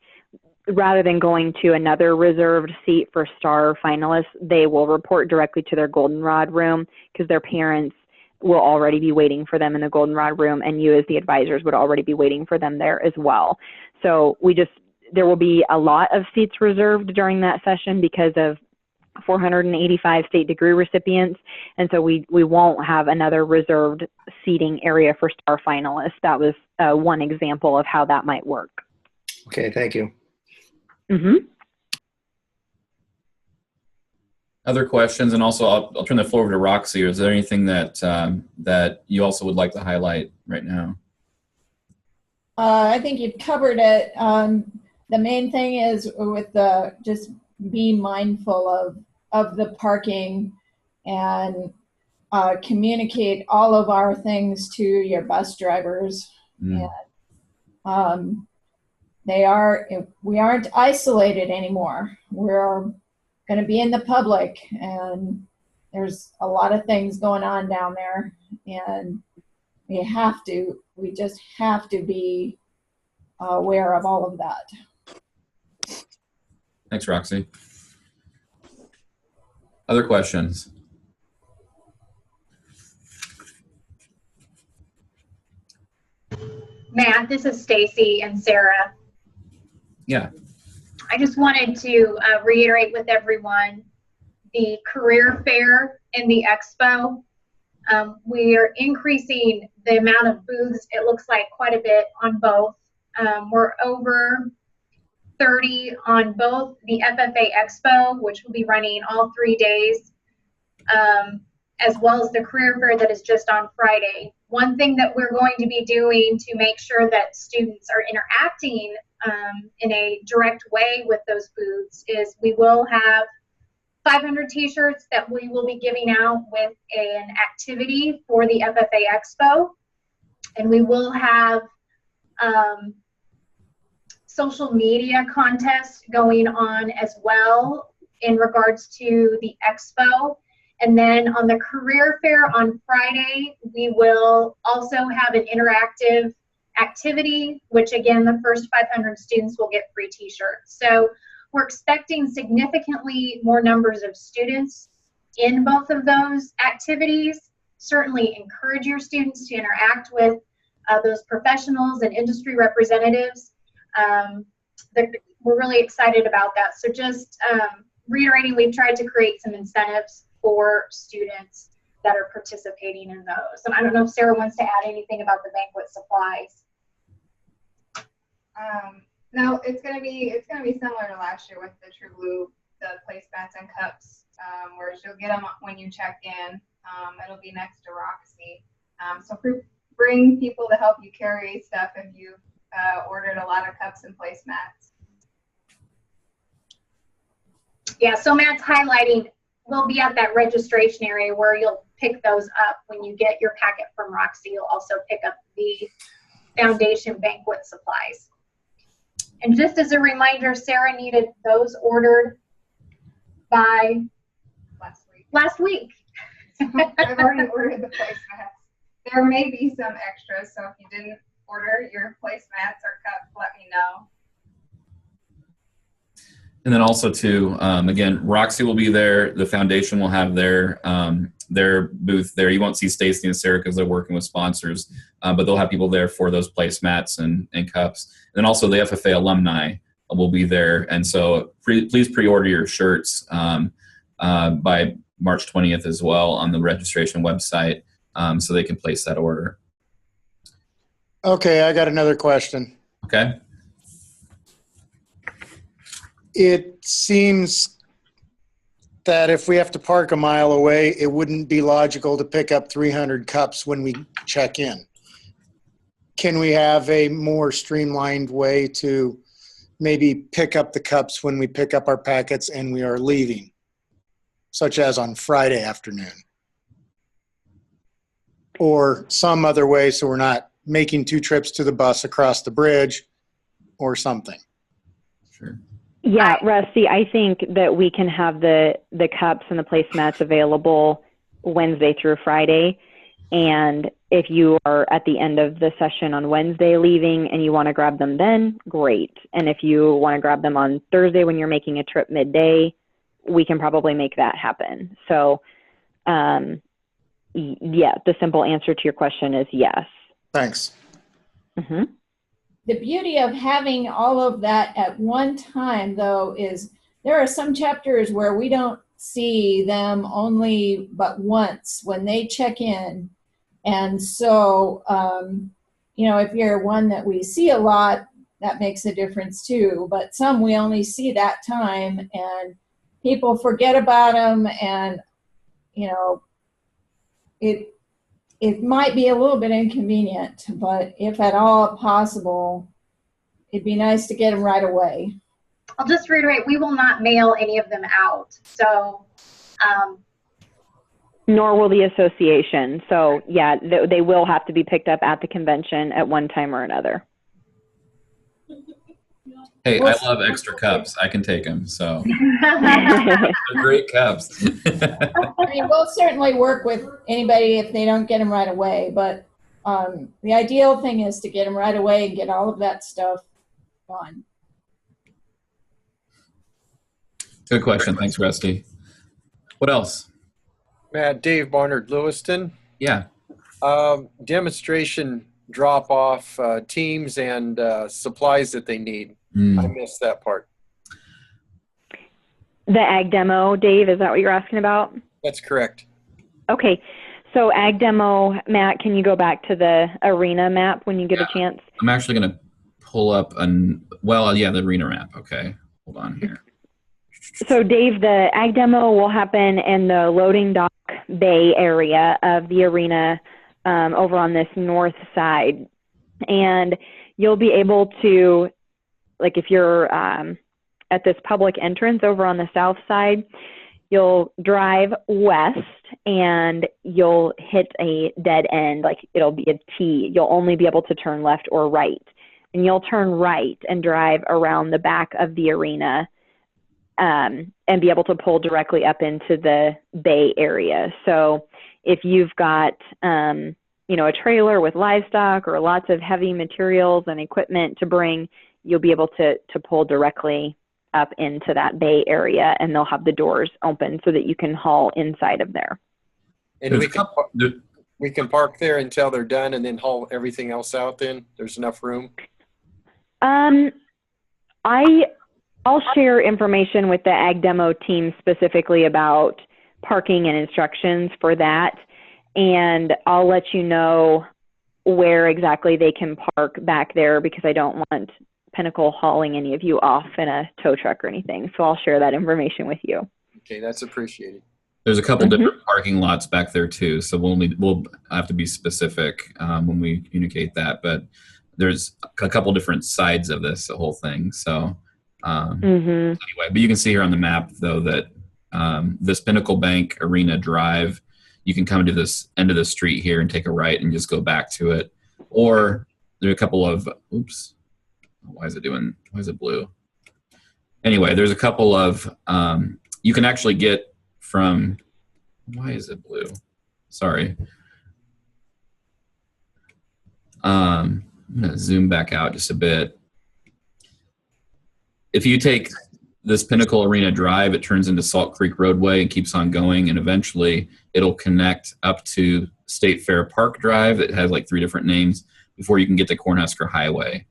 rather than going to another reserved seat for STAR finalists, they will report directly to their goldenrod room, because their parents will already be waiting for them in the goldenrod room, and you as the advisors would already be waiting for them there as well. So there will be a lot of seats reserved during that session because of 485 state degree recipients, and so we won't have another reserved seating area for STAR finalists. That was one example of how that might work. Okay, thank you. Mm-hmm. Other questions, and also I'll turn the floor over to Roxy. Is there anything that that you also would like to highlight right now? I think you've covered it. The main thing is with just be mindful of the parking, and communicate all of our things to your bus drivers. Mm. And, we aren't isolated anymore. We're going to be in the public, and there's a lot of things going on down there, and we just have to be aware of all of that. Thanks, Roxy. Other questions? Matt, this is Stacy and Sarah. Yeah. I just wanted to reiterate with everyone the career fair and the expo. We are increasing the amount of booths, it looks like quite a bit on both. We're over 30 on both the FFA Expo, which will be running all 3 days, as well as the career fair that is just on Friday. One thing that we're going to be doing to make sure that students are interacting in a direct way with those booths is we will have 500 t-shirts that we will be giving out with an activity for the FFA Expo. And we will have social media contests going on as well in regards to the expo. And then on the career fair on Friday, we will also have an interactive activity, which again, the first 500 students will get free t-shirts. So we're expecting significantly more numbers of students in both of those activities. Certainly encourage your students to interact with those professionals and industry representatives. We're really excited about that. So just reiterating, we've tried to create some incentives for students that are participating in those. And I don't know if Sarah wants to add anything about the banquet supplies. No, it's gonna be similar to last year with the True Blue, the placemats and cups, where you'll get them when you check in. It'll be next to Roxy. So bring people to help you carry stuff if you've ordered a lot of cups and placemats. Yeah, so Matt's highlighting, we'll be at that registration area where you'll pick those up when you get your packet from Roxy. You'll also pick up the foundation banquet supplies. And just as a reminder, Sarah needed those ordered by last week. I've already ordered the placemats. There may be some extras, so if you didn't order your placemats or cups, let me know. And then also too, again, Roxy will be there. The foundation will have their booth there. You won't see Stacy and Sarah because they're working with sponsors, but they'll have people there for those placemats and cups. And then also the FFA alumni will be there. And so please pre-order your shirts by March 20th as well on the registration website, so they can place that order. Okay, I got another question. Okay. It seems that if we have to park a mile away, it wouldn't be logical to pick up 300 cups when we check in. Can we have a more streamlined way to maybe pick up the cups when we pick up our packets and we are leaving, such as on Friday afternoon? Or some other way so we're not making 2 trips to the bus across the bridge or something. Sure. Yeah, Rusty, I think that we can have the cups and the placemats available Wednesday through Friday. And if you are at the end of the session on Wednesday leaving and you want to grab them then, great. And if you want to grab them on Thursday when you're making a trip midday, we can probably make that happen. So, yeah, the simple answer to your question is yes. Thanks. Mm-hmm. The beauty of having all of that at one time, though, is there are some chapters where we don't see them only but once when they check in. And so, you know, if you're one that we see a lot, that makes a difference too. But some we only see that time, and people forget about them, and, you know, it might be a little bit inconvenient, but if at all possible, it'd be nice to get them right away. I'll just reiterate, we will not mail any of them out. So, Nor will the association. So yeah, they will have to be picked up at the convention at one time or another. Hey, I love extra cups. I can take them. So they're great cups. I mean, we'll certainly work with anybody if they don't get them right away, but the ideal thing is to get them right away and get all of that stuff done. Good question. Thanks, Rusty. What else? Matt, Dave Barnard, Lewiston. Yeah. Demonstration drop-off teams and supplies that they need. I missed that part. The ag demo, Dave, is that what you're asking about? That's correct. Okay. So ag demo, Matt, can you go back to the arena map when you get a chance? I'm actually going to pull up the arena map. Okay. Hold on here. So Dave, the ag demo will happen in the loading dock bay area of the arena over on this north side. And you'll be able to, like if you're at this public entrance over on the south side, you'll drive west and you'll hit a dead end, like it'll be a T. You'll only be able to turn left or right. And you'll turn right and drive around the back of the arena and be able to pull directly up into the bay area. So if you've got, a trailer with livestock or lots of heavy materials and equipment to bring, you'll be able to pull directly up into that bay area, and they'll have the doors open so that you can haul inside of there. And we can park there until they're done and then haul everything else out then? There's enough room? I'll share information with the ag demo team specifically about parking and instructions for that. And I'll let you know where exactly they can park back there, because I don't want Pinnacle hauling any of you off in a tow truck or anything. So I'll share that information with you. Okay, that's appreciated. There's a couple different parking lots back there too, so we'll have to be specific when we communicate that. But there's a couple different sides of this whole thing. So anyway, but you can see here on the map though that this Pinnacle Bank Arena Drive, you can come to this end of the street here and take a right and just go back to it. Or there are a couple of why is it blue? Anyway, there's a couple of you can actually get from, why is it blue? Sorry. I'm going to zoom back out just a bit. If you take this Pinnacle Arena Drive, it turns into Salt Creek Roadway and keeps on going, and eventually it'll connect up to State Fair Park Drive. It has like 3 different names before you can get to Cornhusker Highway.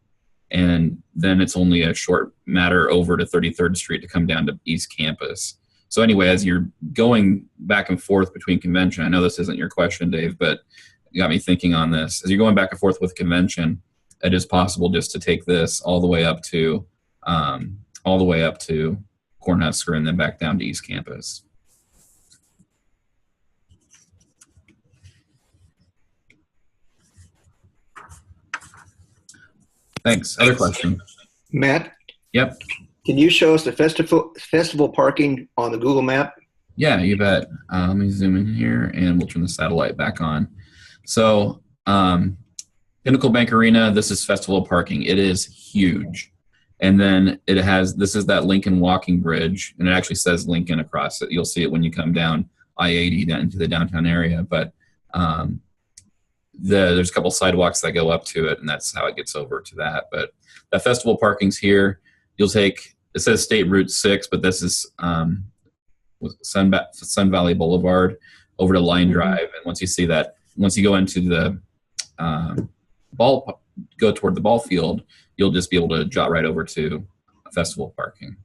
And then it's only a short matter over to 33rd Street to come down to East Campus. So anyway, as you're going back and forth between convention, I know this isn't your question, Dave, but you got me thinking on this. As you're going back and forth with convention, it is possible just to take this all the way up to Cornhusker and then back down to East Campus. Thanks. Other question? Matt? Yep. Can you show us the festival parking on the Google map? Yeah, you bet. Let me zoom in here and we'll turn the satellite back on. So Pinnacle Bank Arena, this is festival parking. It is huge. And then this is that Lincoln walking bridge, and it actually says Lincoln across it. You'll see it when you come down I-80 down into the downtown area. But there's a couple sidewalks that go up to it, and that's how it gets over to that. But that festival parking's here. You'll take, it says State Route 6, but this is Sun Valley Boulevard over to Line Drive. And once you see that, once you go into the go toward the ball field, you'll just be able to jot right over to festival parking.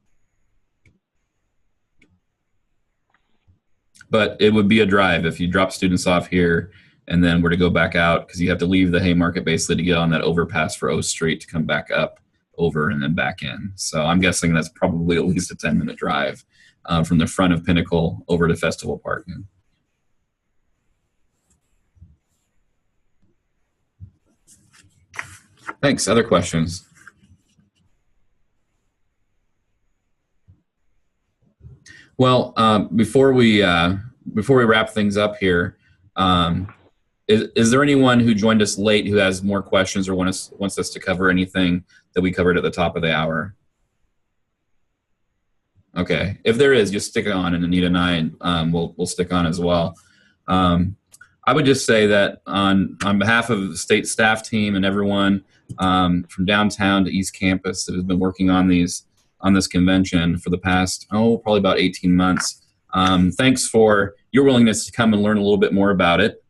But it would be a drive if you drop students off here and then were to go back out, because you have to leave the Haymarket basically to get on that overpass for O Street to come back up over and then back in. So I'm guessing that's probably at least a 10-minute drive from the front of Pinnacle over to festival parking. Thanks. Other questions? Well, before we wrap things up here, is there anyone who joined us late who has more questions or wants us to cover anything that we covered at the top of the hour? Okay, if there is, just stick on, and Anita and I we'll stick on as well. I would just say that on behalf of the state staff team and everyone from downtown to East Campus that has been working on this convention for the past, probably about 18 months. Thanks for your willingness to come and learn a little bit more about it,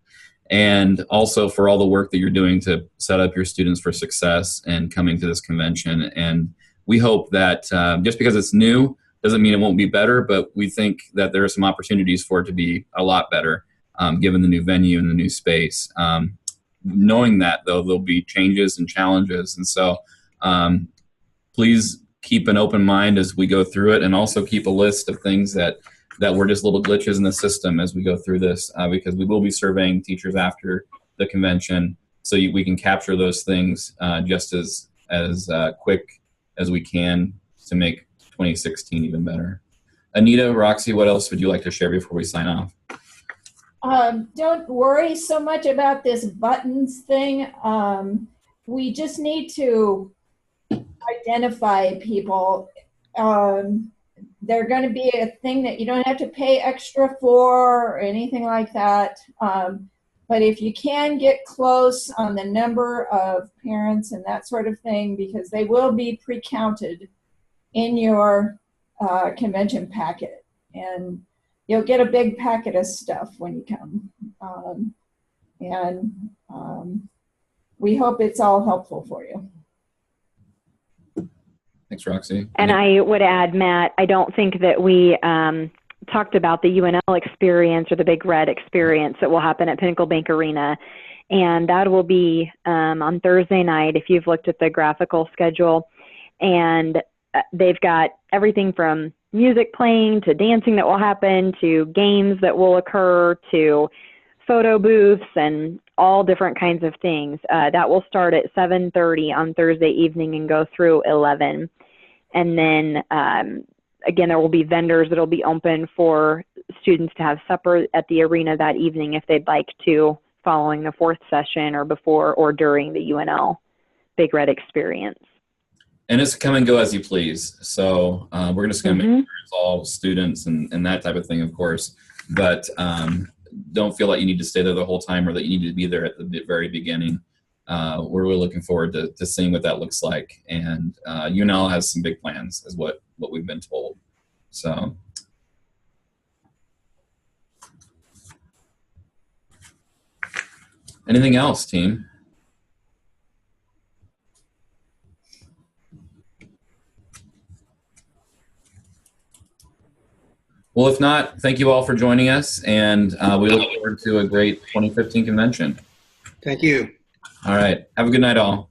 and also for all the work that you're doing to set up your students for success and coming to this convention. And we hope that just because it's new Doesn't mean it won't be better, but we think that there are some opportunities for it to be a lot better, given the new venue and the new space. Knowing that, though, there'll be changes and challenges. And so please keep an open mind as we go through it, and also keep a list of things that were just little glitches in the system as we go through this, because we will be surveying teachers after the convention, so we can capture those things just as quick as we can to make 2016 even better. Anita, Roxy, what else would you like to share before we sign off? Don't worry so much about this buttons thing. We just need to identify people. They're going to be a thing that you don't have to pay extra for or anything like that. But if you can get close on the number of parents and that sort of thing, because they will be pre-counted in your convention packet. And you'll get a big packet of stuff when you come. We hope it's all helpful for you. Thanks, Roxy. And I would add, Matt, I don't think that we talked about the UNL experience or the Big Red experience that will happen at Pinnacle Bank Arena. And that will be on Thursday night, if you've looked at the graphical schedule. And they've got everything from music playing to dancing that will happen to games that will occur to photo booths and all different kinds of things. That will start at 7:30 on Thursday evening and go through 11. And then again, there will be vendors that will be open for students to have supper at the arena that evening if they'd like to, following the fourth session or before or during the UNL Big Red experience. And it's come and go as you please. So we're just going to make sure it's all students and that type of thing, of course. But don't feel like you need to stay there the whole time or that you need to be there at the very beginning. We're really looking forward to seeing what that looks like. And UNL has some big plans, is what we've been told. So. Anything else, team? Well, if not, thank you all for joining us, and we look forward to a great 2015 convention. Thank you. All right. Have a good night, all.